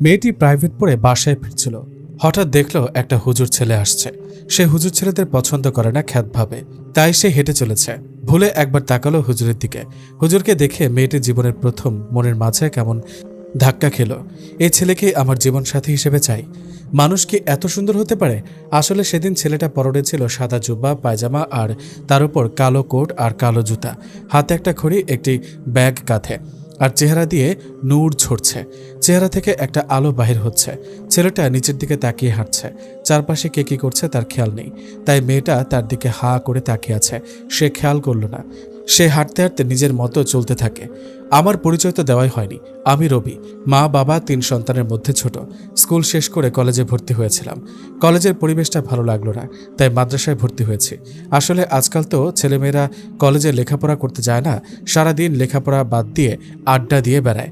মেয়েটি প্রাইভেট পড়ে বাসায় ফিরছিল। হঠাৎ দেখল একটা হুজুর ছেলে আসছে। সে হুজুর ছেলেদের পছন্দ করে না খ্যাতভাবে, তাই সে হেঁটে চলেছে। ভুলে একবার তাকালো হুজুরের দিকে। হুজুরকে দেখে মেয়েটির জীবনের প্রথম মনের মাঝে কেমন ধাক্কা খেল। এই ছেলেকে আমার জীবনসাথী হিসেবে চাই। মানুষ কি এত সুন্দর হতে পারে? আসলে সেদিন ছেলেটা পরনে ছিল সাদা জুব্বা, পায়জামা আর তার উপর কালো কোট আর কালো জুতা, হাতে একটা ঘড়ি, একটি ব্যাগ কাঁধে, আর চেহারা দিয়ে নূর ঝরছে। চেহারা থেকে একটা আলো বাহির হচ্ছে। ছেলেটা নিচের দিকে তাকিয়ে হাঁটছে। চারপাশে কে কি করছে তার খেয়াল নেই, তাই মেয়েটা তার দিকে হা করে তাকিয়ে আছে। সে খেয়াল করল না। সে হাঁটতে হাঁটতে নিজের মতো চলতে থাকে। আমার পরিচয় তো দেওয়াই হয়নি। আমি রবি, মা বাবা, 3 সন্তানের মধ্যে ছোট। স্কুল শেষ করে কলেজে ভর্তি হয়েছিলাম। কলেজের পরিবেশটা ভালো লাগলো না, তাই মাদ্রাসায় ভর্তি হয়েছি। আসলে আজকাল তো ছেলেমেয়েরা কলেজে লেখাপড়া করতে যায় না, সারাদিন লেখাপড়া বাদ দিয়ে আড্ডা দিয়ে বেড়ায়,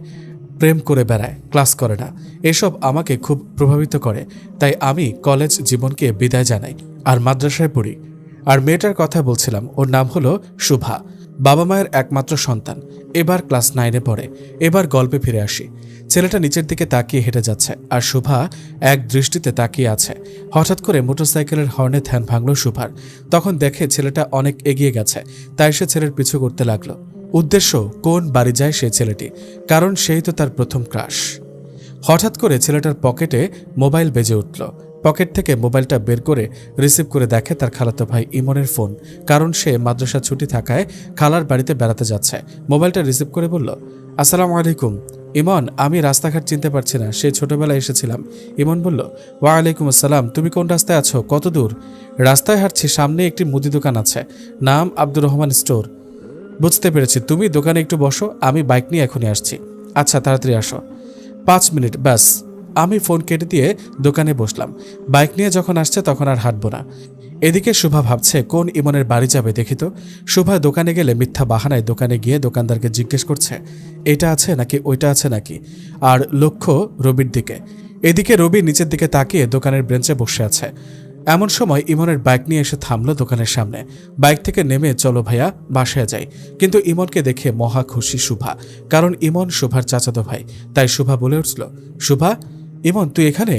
প্রেম করে বেড়ায়, ক্লাস করে না। এসব আমাকে খুব প্রভাবিত করে, তাই আমি কলেজ জীবনকে বিদায় জানাই আর মাদ্রাসায় পড়ি। আর মেয়েটার কথা বলছিলাম, ওর নাম হলো শুভা। বাবা মায়ের একমাত্র সন্তান। এবার ক্লাস 9-এ পড়ে। এবার গল্পে ফিরে আসি। ছেলেটা নিচের দিকে তাকিয়ে হেঁটে যাচ্ছে আর শুভা এক দৃষ্টিতে তাকিয়ে আছে। হঠাৎ করে মোটরসাইকেলের হর্নে ধ্যান ভাঙল শুভার। তখন দেখে ছেলেটা অনেক এগিয়ে গেছে, তাই সে ছেলের পিছু করতে লাগলো। উদ্দেশ্য কোন বাড়ি যায় সেই ছেলেটি, কারণ সেই তো তার প্রথম ক্রাশ। হঠাৎ করে ছেলেটার পকেটে মোবাইল বেজে উঠল। পকেট থেকে মোবাইলটা বের করে রিসিভ করে দেখে তার খালাতো ভাই ইমনের ফোন, কারণ সে মাদ্রাসা ছুটি থাকায় খালার বাড়িতে বেড়াতে যাচ্ছে। মোবাইলটা রিসিভ করে বলল, আসসালামু আলাইকুম। ইমন, আমি রাস্তাঘাট চিনতে পারছি না, সেই ছোটবেলায় এসেছিলাম। ইমন বলল, ওয়ালাইকুম আসসালাম। তুমি কোন রাস্তায় আছো? কত দূর? রাস্তায় হাঁটছি, সামনে একটি মুদি দোকান আছে, নাম আব্দুর রহমান স্টোর। বুঝতে পেরেছি, তুমি দোকানে একটু বসো, আমি বাইক নিয়ে এখনই আসছি। আচ্ছা, তাড়াতাড়ি আসো। 5 মিনিট ব্যাস। আমি ফোন কেটে দিয়ে দোকানে বসলাম। বাইক নিয়ে যখন আসছে তখন আর হাঁটবো না। এদিকে শুভা ভাবছে কোন ইমনের বাড়ি যাবে দেখি তো। শুভা দোকানে গেলে মিথ্যা বাহানায় দোকানে গিয়ে দোকানদারকে জিজ্ঞেস করছে, এটা আছে নাকি ওইটা আছে নাকি, আর লক্ষ্য রবির দিকে। এদিকে রবি নিচের দিকে তাকিয়ে দোকানের বেঞ্চে বসে আছে। এমন সময় ইমনের বাইক নিয়ে এসে থামলো দোকানের সামনে। বাইক থেকে নেমে, চলো ভাইয়া বাসায় যাই। কিন্তু ইমনকে দেখে মহা খুশি শুভা, কারণ ইমন শুভার চাচাতো ভাই। তাই শুভা বলে উঠল, শুভা, ইমন তুই এখানে?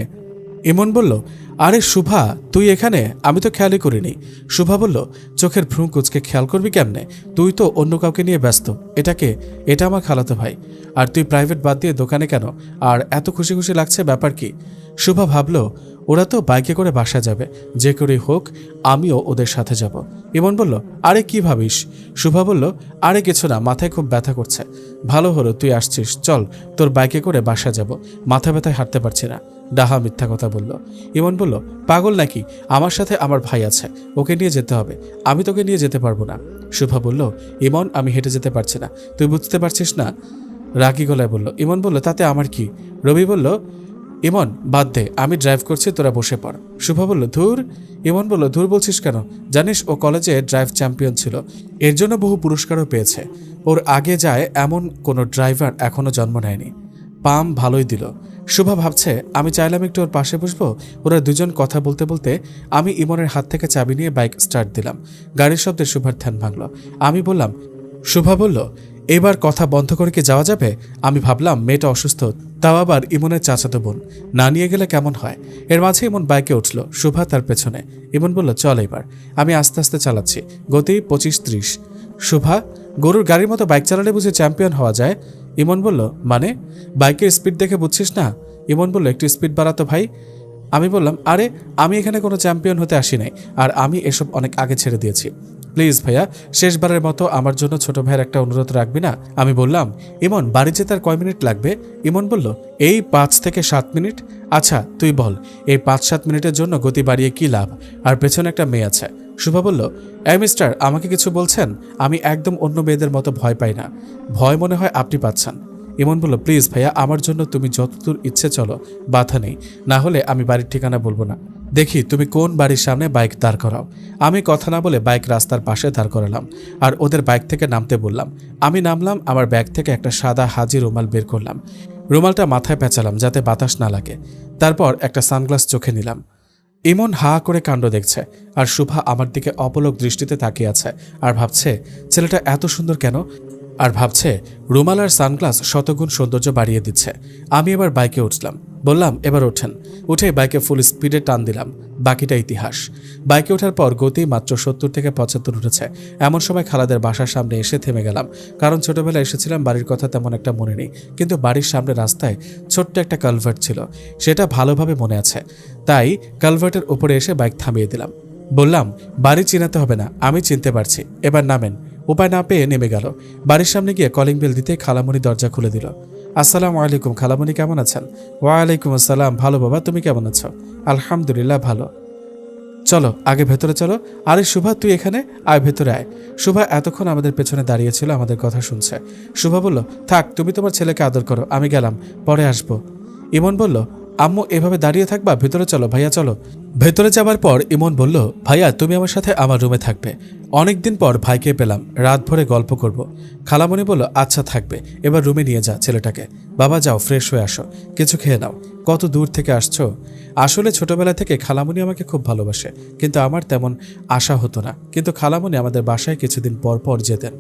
ইমন বলল, আরে শুভা তুই এখানে? আমি তো খেয়ালই করিনি। শুভা বলল, চোখের ভ্রু কুচকে খেয়াল করবি কেমনে? তুই তো অন্য কাউকে নিয়ে ব্যস্ত। এটাকে? এটা আমার খালাতো ভাই। আর তুই প্রাইভেট বাদ দিয়ে দোকানে কেন? আর এত খুশি খুশি লাগছে, ব্যাপার কি? শুভা ভাবল, ওরা তো বাইকে করে বাসা যাবে, যে করেই হোক আমিও ওদের সাথে যাব। ইমন বলল, আরে কি ভাবিস? শুভা বলল, আরে কিছু না, মাথায় খুব ব্যথা করছে। ভালো হলো তুই আসছিস, চল তোর বাইকে করে বাসা যাব। মাথা ব্যথায় হাঁটতে পারছি না। ডাহা মিথ্যা কথা বলল। ইমন বলল, পাগল নাকি? আমার সাথে আমার ভাই আছে, ওকে নিয়ে যেতে হবে, আমি তোকে নিয়ে যেতে পারবো না। শুভা বলল, ইমন আমি হেঁটে যেতে পারছি না, তুই বুঝতে পারছিস না? রাগী গলায় বলল। ইমন বলল, তাতে আমার কি? রবি বলল, ইমন বাদ দে, আমি ড্রাইভ করছি, তোরা বসে পড়। শুভা বলল, ধুর। ইমন বলল, ধুর বলছিস কেন? জানিস ও কলেজে ড্রাইভ চ্যাম্পিয়ন ছিল, এর জন্য বহু পুরস্কারও পেয়েছে। ওর আগে যায় এমন কোনো ড্রাইভার এখনো জন্ম নেয়নি। পাম ভালোই দিল। শুভা ভাবছে, আমি চাইলাম একটু ওর পাশে বসবো। ওরা দুজন কথা বলতে বলতে আমি ইমনের হাত থেকে চাবি নিয়ে বাইক স্টার্ট দিলাম। গাড়ির শব্দে শুভার ধ্যান ভাঙল। আমি বললাম, শুভা বলল, এবার কথা বন্ধ করে কি যাওয়া যাবে? আমি ভাবলাম মেয়েটা অসুস্থ, তাও আবার ইমনের চাচাতো বোন, না নিয়ে গেলে কেমন হয়। এর মাঝে ইমন বাইকে উঠল, শুভা তার পেছনে। ইমন বলল, চল এবার। আমি আস্তে আস্তে চালাচ্ছি, গতি 25-30। শুভা, গরুর গাড়ির মতো বাইক চালালে বুঝে চ্যাম্পিয়ন হওয়া যায়? ইমন বলল, মানে? বাইকের স্পিড দেখে বুঝছিস না? ইমন বলল, একটু স্পিড বাড়াতো ভাই। আমি বললাম, আরে আমি এখানে কোনো চ্যাম্পিয়ন হতে আসি নাই, আর আমি এসব অনেক আগে ছেড়ে দিয়েছি। প্লিজ ভাইয়া, শেষবারের মতো আমার জন্য ছোট ভাইয়ের একটা অনুরোধ রাখবি না? আমি বললাম, ইমন বাড়ি যেতে আর কয় মিনিট লাগবে? ইমন বলল, এই 5 থেকে 7 মিনিট। আচ্ছা তুই বল, এই 5-7 মিনিটের জন্য গতি বাড়িয়ে কি লাভ? আর পেছনে একটা মেয়ে আছে। শুভা বলল, এই মিস্টার, আমাকে কিছু বলছেন? আমি একদম অন্য মেয়েদের মতো ভয় পাই না। ভয় মনে হয় আপনি পাচ্ছেন। ইমন বলল, প্লিজ ভাইয়া, আমার জন্য তুমি যতদূর ইচ্ছে চলো, বাধা নেই। না হলে আমি বাড়ির ঠিকানা বলবো না। দেখি তুমি কোন বাড়ির সামনে বাইক দাঁড় করাও। আমি কথা না বলে বাইক রাস্তার পাশে দাঁড় করালাম আর ওদের বাইক থেকে নামতে বললাম। আমি নামলাম, আমার ব্যাগ থেকে একটা সাদা হাজি রুমাল বের করলাম। রুমালটা মাথায় পেঁচালাম যাতে বাতাস না লাগে। তারপর একটা সানগ্লাস চোখে নিলাম। ইমন হা করে কাণ্ড দেখছে, আর শুভা আমার দিকে অপলক দৃষ্টিতে তাকিয়ে আছে আর ভাবছে ছেলেটা এত সুন্দর কেন, আর ভাবছে রুমাল আর সানগ্লাস শতগুণ সৌন্দর্য বাড়িয়ে দিচ্ছে। আমি এবার বাইকে উঠলাম। বললাম এবার ওঠেন। উঠে বাইকে ফুল স্পিডে টান দিলাম। বাকিটা ইতিহাস। বাইকে ওঠার পর গতি মাত্র 70 থেকে 75 উঠেছে। এমন সময় খালাদের বাসার সামনে এসে থেমে গেলাম, কারণ ছোটবেলায় এসেছিলাম, বাড়ির কথা তেমন একটা মনে নেই, কিন্তু বাড়ির সামনে রাস্তায় ছোট্ট একটা কালভার্ট ছিল, সেটা ভালোভাবে মনে আছে। তাই কালভার্টের উপরে এসে বাইক থামিয়ে দিলাম। বললাম বাড়ি চিনাতে হবে না, আমি চিনতে পারছি, এবার নামেন। উপায় না পেয়ে নেমে গেল। বাড়ির সামনে গিয়ে কলিং বেল দিতে খালামণি দরজা খুলে দিল। আসসালামু আলাইকুম খালামণি, কেমন আছেন? ওয়ালাইকুম আসসালাম, ভালো বাবা, তুমি কেমন আছো? আলহামদুলিল্লাহ ভালো। চলো আগে ভেতরে চলো। আরে শুভা, তুই এখানে আয়, ভেতরে আয়। শুভা এতক্ষণ আমাদের পেছনে দাঁড়িয়েছিল, আমাদের কথা শুনছে। শুভা বলল, থাক, তুমি তোমার ছেলেকে আদর করো, আমি গেলাম, পরে আসবো। ইমন বলল, আম্মু এভাবে দাঁড়িয়ে থাকবা? ভেতরে চলো ভাইয়া, চলো। ভেতরে যাবার পর ইমন বলল, ভাইয়া তুমি আমার সাথে আমার রুমে থাকবে, অনেকদিন পর ভাইকে পেলাম, রাত ভরে গল্প করব। খালামণি বলল, আচ্ছা থাকবে, এবার রুমে নিয়ে যা ছেলেটাকে। বাবা যাও, ফ্রেশ হয়ে আসো, কিছু খেয়ে নাও। কত দূর থেকে আসছো? আসলে ছোটবেলা থেকে খালামণি আমাকে খুব ভালোবাসে, কিন্তু আমার তেমন আশা হতো না, কিন্তু খালামণি আমাদের বাসায় কিছুদিন পর পর যেতেন।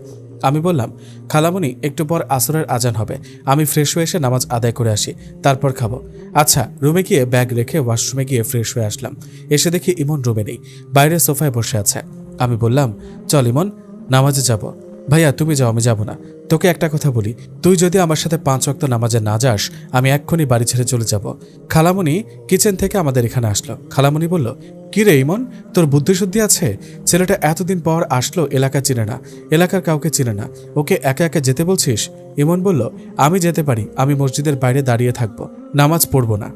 আমি বললাম, খালামণি একটু পর আসরের আজান হবে, আমি ফ্রেশ হয়ে এসে নামাজ আদায় করে আসি, তারপর খাবো। আচ্ছা। রুমে গিয়ে ব্যাগ রেখে ওয়াশরুমে গিয়ে ফ্রেশ হয়ে আসলাম। এসে দেখি ইমন রুমে নেই, বাইরে সোফায় বসে আছে। আমি বললাম, চল ইমন, নামাজে যাব। ভাইয়া তুমি যাও, আমি যাব না। তোকে একটা কথা বলি, তুই যদি আমার সাথে 5 ওয়াক্ত নামাজে না যাস, আমি এক্ষুনি বাড়ি ছেড়ে চলে যাব। খালামণি কিচেন থেকে আমাদের এখানে আসলো। খালামণি বলল, কি রে ইমন, তোর বুদ্ধিশুদ্ধি আছে? ছেলেটা এতদিন পর আসলো, এলাকা চিনে না, এলাকার কাউকে চিনে না, ওকে একা একা যেতে বলছিস? ইমন বলল, আমি যেতে পারি, আমি মসজিদের বাইরে দাঁড়িয়ে থাকবো, নামাজ পড়বো না।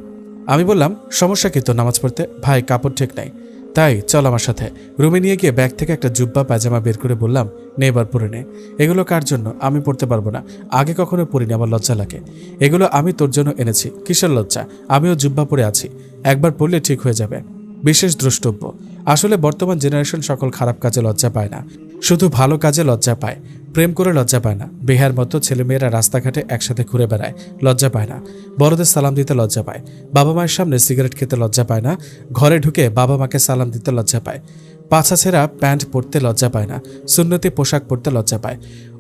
আমি বললাম, সমস্যা কি তোর নামাজ পড়তে? ভাই কাপড় ঠিক নাই। তাই চল আমার সাথে। রুমে নিয়ে গিয়ে ব্যাগ থেকে একটা জুব্বা পায়জামা বের করে বললাম, নে এবার পরে নে। এগুলো কার জন্য? আমি পড়তে পারবো না, আগে কখনো পরিনি, আমার লজ্জা লাগে। এগুলো আমি তোর জন্য এনেছি। কিসের লজ্জা? আমিও জুব্বা পরে আছি, একবার পরলে ঠিক হয়ে যাবে। বিশেষ দ্রষ্টব্য, আসলে বর্তমান জেনারেশন সকল খারাপ কাজে লজ্জা পায় না, শুধু ভালো কাজে লজ্জা পায়। প্রেম করে লজ্জা পায় না, বেহার মতো ছেলেমেয়েরা রাস্তাঘাটে একসাথে ঘুরে বেড়ায়, লজ্জা পায় না। বড়দের সালাম দিতে লজ্জা পায়, বাবা মায়ের সামনে সিগারেট খেতে লজ্জা পায় না, ঘরে ঢুকে বাবা মাকে সালাম দিতে লজ্জা পায়, পাছা ছেঁড়া প্যান্ট পরতে লজ্জা পায় না, সুন্নতি পোশাক পরতে লজ্জা পায়,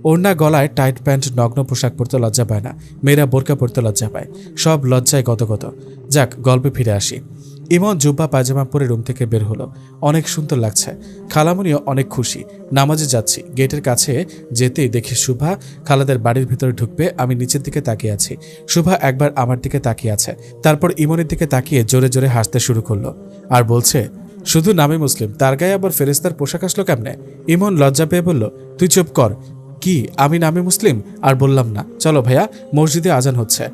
ওড়না গলায় টাইট প্যান্ট নগ্ন পোশাক পরতে লজ্জা পায় না, মেয়েরা বোরকা পরতে লজ্জা পায়, সব লজ্জায় গতগত। যাক, গল্পে ফিরে আসি। ইমন জুব্বা পায়জামা পরে রুম থেকে বের হলো, অনেক সুন্দর লাগছে। খালামণিও অনেক খুশি। নামাজে যাচ্ছি, গেটের কাছে যেতেই দেখি শুভা খালাদের বাড়ির ভিতরে ঢুকবে, আমি নিচের দিকে তাকিয়ে আছি। শুভা একবার আমার দিকে তাকিয়ে আছে, তারপর ইমনের দিকে তাকিয়ে জোরে জোরে হাসতে শুরু করলো আর বলছে, শুধু নামে মুসলিম, তার গায়ে আবার ফেরেস্তার পোশাক আসলো কেমনে? ইমন লজ্জা পেয়ে বলল, তুই চুপ কর। কি আমি নামে মুসলিম? আর বললাম না। চলো ভাইয়া, মসজিদে আজান হচ্ছে।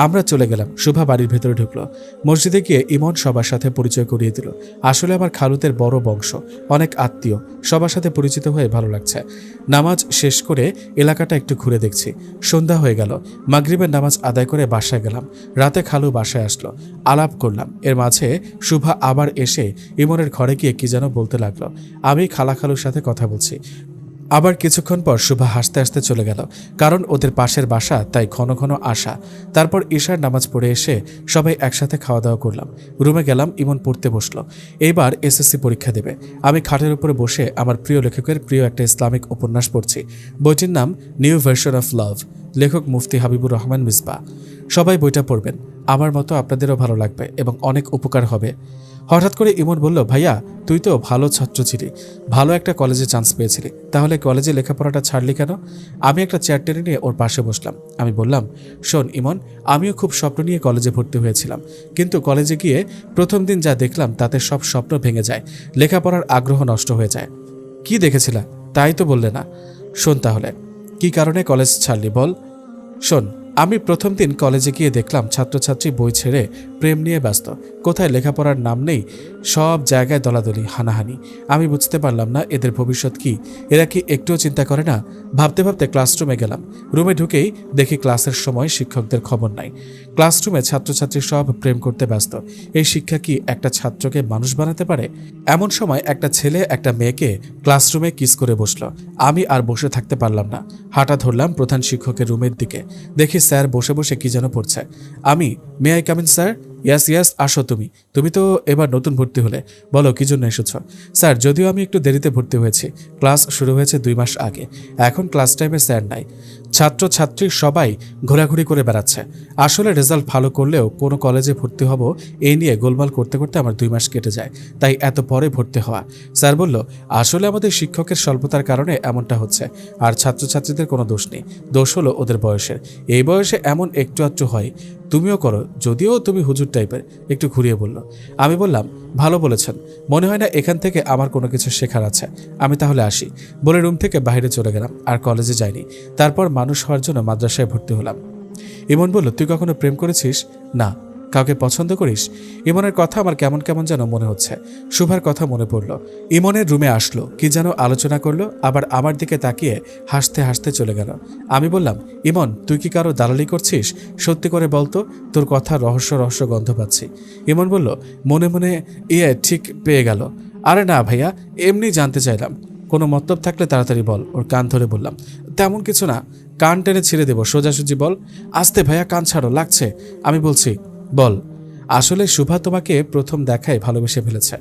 আমরা চলে গেলাম। শুভা বাড়ির ভেতরে ঢুকলো। মসজিদে গিয়ে ইমন সবার সাথে পরিচয় করিয়ে দিল। আসলে আমার খালুদের বড় বংশ, অনেক আত্মীয়, সবার সাথে পরিচিত হয়ে ভালো লাগছে। নামাজ শেষ করে এলাকাটা একটু ঘুরে দেখছি। সন্ধ্যা হয়ে গেল। মাগরিবের নামাজ আদায় করে বাসায় গেলাম। রাতে খালু বাসায় আসলো, আলাপ করলাম। এর মাঝে শুভা আবার এসে ইমনের ঘরে গিয়ে কি যেন বলতে লাগলো। আমি খালুর সাথে কথা বলছি। আবার কিছুক্ষণ পর শুভা হাসতে হাসতে চলে গেল, কারণ ওদের পাশের বাসা, তাই ঘন ঘন আসা। তারপর ঈশার নামাজ পড়ে এসে সবাই একসাথে খাওয়া দাওয়া করলাম। রুমে গেলাম, ইমন পড়তে বসলো। এইবার এসএসসি পরীক্ষা দেবে। আমি খাটের উপরে বসে আমার প্রিয় লেখকের প্রিয় একটা ইসলামিক উপন্যাস পড়ছি। বইটির নাম নিউ ভার্সন অফ লাভ, লেখক মুফতি হাবিবুর রহমান মিসবাহ। সবাই বইটা পড়বেন, আমার মতো আপনাদেরও ভালো লাগবে এবং অনেক উপকার হবে। হঠাৎ করে ইমন বলল, ভাইয়া তুই তো ভালো ছাত্র ছিলি, ভালো একটা কলেজে চান্স পেয়েছিলি, তাহলে কলেজে লেখাপড়াটা ছাড়লি কেন? আমি একটা চেয়ার টেনে নিয়ে ওর পাশে বসলাম। আমি বললাম, শোন ইমন, আমিও খুব স্বপ্ন নিয়ে কলেজে ভর্তি হয়েছিলাম, কিন্তু কলেজে গিয়ে প্রথম দিন যা দেখলাম তাতে সব স্বপ্ন ভেঙে যায়, লেখাপড়ার আগ্রহ নষ্ট হয়ে যায়। কি দেখেছিলা? তাই তো বললে না। শোন তাহলে, কি কারণে কলেজ ছাড়লি বল। শোন, আমি প্রথম দিন কলেজে গিয়ে দেখলাম ছাত্রছাত্রী বই ছেড়ে প্রেম নিয়ে ব্যস্ত, কোথায় লেখাপড়ার নাম নেই, সব জায়গায় দলাদলি, হানাহানি। আমি বুঝতে পারলাম না এদের ভবিষ্যৎ কি, এরা কি একটুও চিন্তা করে না? ভাবতে ভাবতে ক্লাসরুমে গেলাম। রুমে ঢুকেই দেখি ক্লাসের সময় শিক্ষকদের খবর নাই। ক্লাসরুমে ছাত্রছাত্রী সব প্রেম করতে ব্যস্ত। এই শিক্ষা কি একটা ছাত্রকে মানুষ বানাতে পারে? এমন সময় একটা ছেলে একটা মেয়েকে ক্লাসরুমে কিস করে বসলো। আমি আর বসে থাকতে পারলাম না, হাঁটা ধরলাম প্রধান শিক্ষকের রুমের দিকে। দেখি স্যার বসে বসে কি যেন পড়ছে। আমি মে আই কামিন স্যার? ইয়াস ইয়াস, আসো। তুমি তো এবার নতুন ভর্তি হলে, বলো কি জন্য এসেছ? স্যার, যদিও আমি একটু দেরিতে ভর্তি হয়েছি, ক্লাস শুরু হয়েছে 2 মাস আগে, এখন ক্লাস টাইমে স্যার নাই, ছাত্রছাত্রী সবাই ঘোরাঘুরি করে বেড়াচ্ছে। আসলে রেজাল্ট ভালো করলেও কোনো কলেজে ভর্তি হব এই নিয়ে গোলমাল করতে করতে আমার 2 মাস কেটে যায়, তাই এত পরে ভর্তি হওয়া। স্যার বলল, আসলে আমাদের শিক্ষকের স্বল্পতার কারণে এমনটা হচ্ছে, আর ছাত্রছাত্রীদের কোনো দোষ নেই, দোষ হলো ওদের বয়সের। এই বয়সে এমন একটু আধটু হয়, তুমিও করো, যদিও তুমি হুজুর টাইপের। একটু ঘুরিয়ে বলল। আমি বললাম, ভালো বলেছেন, মনে হয় না এখান থেকে আমার কোনো কিছু শেখার আছে, আমি তাহলে আসি বলে রুম থেকে বাইরে চলে গেলাম। আর কলেজে যাইনি। তারপর মানুষ হওয়ার জন্য মাদ্রাসায় ভর্তি হলাম। ইমন বলল, তুই কখনো প্রেম করেছিস? না। কাউকে পছন্দ করিস? ইমনের কথা আমার কেমন কেমন যেন মনে হচ্ছে। শুভার কথা মনে পড়ল। ইমনের রুমে আসলো, কি যেন আলোচনা করলো, আবার আমার দিকে তাকিয়ে হাসতে হাসতে চলে গেল। আমি বললাম, ইমন, তুই কি কারো দালালি করছিস? সত্যি করে বলতো, তোর কথা রহস্য রহস্য গন্ধ পাচ্ছি। ইমন বলল, মনে মনে ঠিক পেয়ে গেল। আরে না ভাইয়া, এমনি জানতে চাইলাম, কোনো মতলব থাকলে তাড়াতাড়ি বল। ওর কান ধরে বললাম, তেমন কিছু না, কান টেনে ছিঁড়ে দেবো, সোজাসুজি বল। আস্তে ভাইয়া, কান ছাড়ো, লাগছে। আমি বলছি, বল। আসলে শুভা তোমাকে প্রথম দেখায় ভালোবেসে ফেলেছে।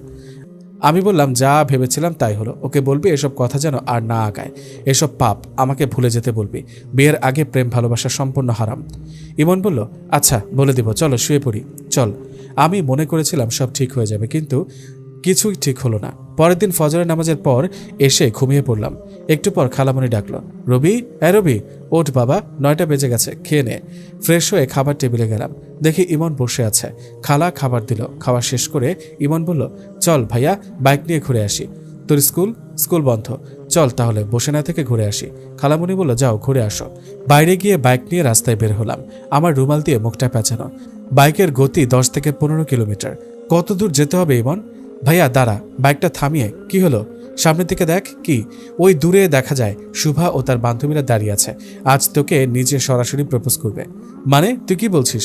আমি বললাম, যা ভেবেছিলাম তাই হলো। ওকে বলবি এসব কথা যেন আর না আগায়, এসব পাপ, আমাকে ভুলে যেতে বলবি। বিয়ের আগে প্রেম ভালোবাসা সম্পূর্ণ হারাম। ইমন বলল, আচ্ছা বলে দিব, চলো শুয়ে পড়ি, চল। আমি মনে করেছিলাম সব ঠিক হয়ে যাবে, কিন্তু কিছুই ঠিক হলো না। পরের দিন ফজরের নামাজের পর এসে ঘুমিয়ে পড়লাম। একটু পর খালামণি ডাকলো, রবি, রবি, ওঠ বাবা, 9টা বেজে গেছে, খেয়ে নে। ফ্রেশ হয়ে খাবার টেবিলে গেলাম, দেখি ইমন বসে আছে। খালা খাবার দিল। খাওয়া শেষ করে ইমন বলল, চল ভাইয়া, বাইক নিয়ে ঘুরে আসি। তোর স্কুল বন্ধ, চল তাহলে বসে না থেকে ঘুরে আসি। খালামণি বলল, যাও ঘুরে আসো। বাইরে গিয়ে বাইক নিয়ে রাস্তায় বের হলাম। আমার রুমাল দিয়ে মুখটা পেঁচানো। বাইকের গতি 10 থেকে 15 কিলোমিটার। কত দূর যেতে হবে ইমন? ভাইয়া দাঁড়া, বাইকটা থামিয়ে। কি হলো? সামনের দিকে দেখ। কি? ওই দূরে দেখা যায় শুভা ও তার বান্ধবীরা দাঁড়িয়ে আছে। আজ তোকে নিজে সরাসরি প্রপোজ করবে। মানে তুই কি বলছিস?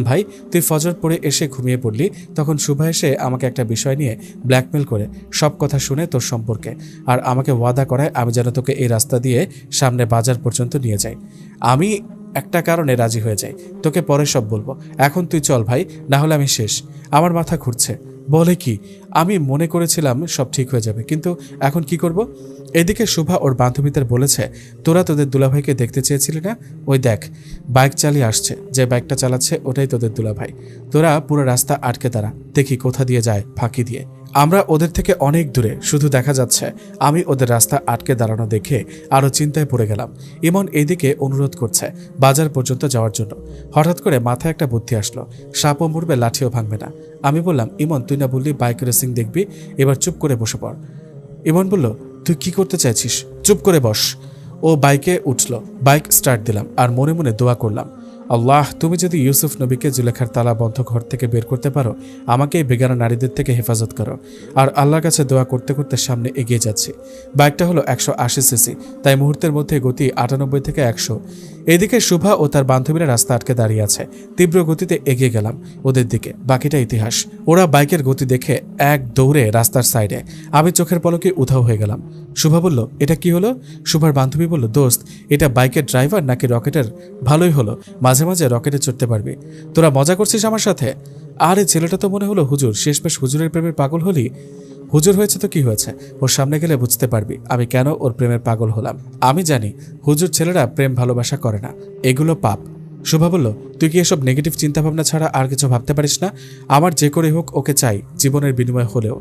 ভাই, তুই ফজর পড়ে এসে ঘুমিয়ে পড়লি, তখন শুভা এসে আমাকে একটা বিষয় নিয়ে ব্ল্যাকমেল করে সব কথা শুনে তোর সম্পর্কে, আর আমাকে ওয়াদা করায় আমি যেন তোকে এই রাস্তা দিয়ে সামনে বাজার পর্যন্ত নিয়ে যাই। আমি একটা কারণে রাজি হয়ে যাই, তোকে পরে সব বলবো। এখন তুই চল ভাই, না হলে আমি শেষ। আমার মাথা ঘুরছে। বলে কি? আমি মনে করেছিলাম সব ঠিক হয়ে যাবে, কিন্তু এখন কি করব? এদিকে শুভা ওর বান্ধবীদের বলেছে, তোরা তোদের দুলাভাইকে দেখতে চেয়েছিলি না? ওই দেখ, বাইক চালিয়ে আসছে, যে বাইকটা চালাচ্ছে ওটাই তোদের দুলাভাই। তোরা পুরো রাস্তা আটকে দাঁড়া, দেখি কোথা দিয়ে যায়, ফাঁকি দিয়ে। আমরা ওদের থেকে অনেক দূরে, শুধু দেখা যাচ্ছে। আমি ওদের রাস্তা আটকে দাঁড়ানো দেখে আরও চিন্তায় পড়ে গেলাম। ইমন এইদিকে অনুরোধ করছে বাজার পর্যন্ত যাওয়ার জন্য। হঠাৎ করে মাথায় একটা বুদ্ধি আসলো, সাপও মরবে, লাঠিও ভাঙবে না। আমি বললাম, ইমন, তুই না বললি বাইক রেসিং দেখবি? এবার চুপ করে বসে পড়। ইমন বলল, তুই কি করতে চাইছিস? চুপ করে বস। ও বাইকে উঠল। বাইক স্টার্ট দিলাম আর মনে মনে দোয়া করলাম, আল্লাহ, তুমি যদি ইউসুফ নবীকে জুলেখার তালা বন্ধ ঘর থেকে বের করতে পারো, আমাকে এই বেগানা নারীদের থেকে হেফাজত করো। আর আল্লাহর কাছে দোয়া করতে করতে সামনে এগিয়ে যাচ্ছি। বাইকটা হলো 180 সিসি, তাই মুহূর্তের মধ্যে গতি 98 থেকে 100। এদিকে শুভা ও তার বান্ধবীরা রাস্তা আটকে দাঁড়িয়ে আছে। তীব্র গতিতে এগিয়ে গেলাম ওদের দিকে। বাকিটা ইতিহাস। ওরা বাইকের গতি দেখে এক দৌড়ে রাস্তার সাইডে। আমি চোখের পলকে উধাও হয়ে গেলাম। শুভা বলল, এটা কি হলো? শুভার বান্ধবী বলল, দোস্ত, এটা বাইকের ড্রাইভার নাকি রকেটের? ভালোই হলো, মাঝে মাঝে রকেটে চড়তে পারবি। তোরা মজা করছিস আমার সাথে? আরে ছেলেটা তো মনে হলো হুজুর। শেষমেশ হুজুরের প্রেমের পাগল হলি? হুজুর হয়েছে তো কি হয়েছে, ওর সামনে গেলে বুঝতে পারবি আমি কেন ওর প্রেমের পাগল হলাম। আমি জানি হুজুর ছেলেরা প্রেম ভালোবাসা করে না, এগুলো পাপ। শুভা বলল, তুই কি এসব নেগেটিভ চিন্তাভাবনা ছাড়া আর কিছু ভাবতে পারিস না? আমার যে করে হোক ওকে চাই, জীবনের বিনিময় হলেও।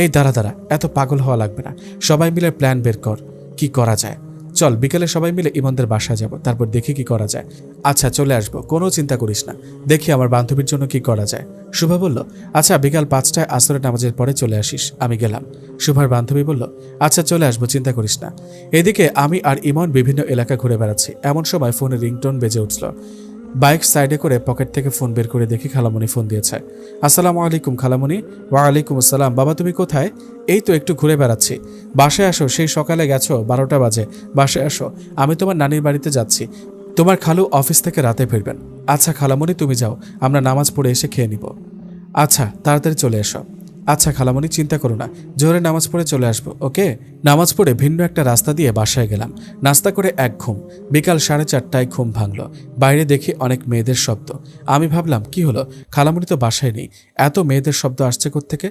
এই দাঁড়া, এত পাগল হওয়া লাগবে না। সবাই মিলে প্ল্যান বের কর, কি করা যায়। চল বিকেলে সবাই মিলে ইমনদের বাসায় যাব, তারপর দেখি কি করা যায়। আচ্ছা, চলে আসবো, কোনো চিন্তা করিস না। দেখি আমার বান্ধবীর জন্য কি করা যায়। শুভা বলল, আচ্ছা বিকাল 5টায় আসরের নামাজের পরে চলে আসিস। আমি গেলাম। শুভার বান্ধবী বলল, আচ্ছা চলে আসবো, চিন্তা করিস না। এদিকে আমি আর ইমন বিভিন্ন এলাকা ঘুরে বেড়াচ্ছি। এমন সময় ফোনে রিংটোন বেজে উঠল। বাইক সাইডে করে পকেট থেকে ফোন বের করে দেখি খালামণি ফোন দিয়েছে। আসসালামু আলাইকুম খালামণি। ওয়ালাইকুম আসসালাম। বাবা তুমি কোথায়? এই তো একটু ঘুরে বেড়াচ্ছি। বাসায় আসো, সেই সকালে গেছো, 12টা বাজে। বাসায় আসো, আমি তোমার নানির বাড়িতে যাচ্ছি। তোমার খালু অফিস থেকে রাতে ফিরবেন। আচ্ছা খালামণি তুমি যাও, আমরা নামাজ পড়ে এসে খেয়ে নিব। আচ্ছা তাড়াতাড়ি চলে এসো। আচ্ছা খালামণি, চিন্তা করো না, জোরে নামাজ পড়ে চলে আসবো, ওকে? নামাজ পড়ে ভিন্ন একটা রাস্তা দিয়ে বাসায় গেলাম। নাস্তা করে এক ঘুম। বিকাল 4:30টায় ঘুম ভাঙল। বাইরে দেখি অনেক মেয়েদের শব্দ। আমি ভাবলাম কি হলো, খালামণি তো বাসায় নেই, এত মেয়েদের শব্দ আসছে কোত্থেকে?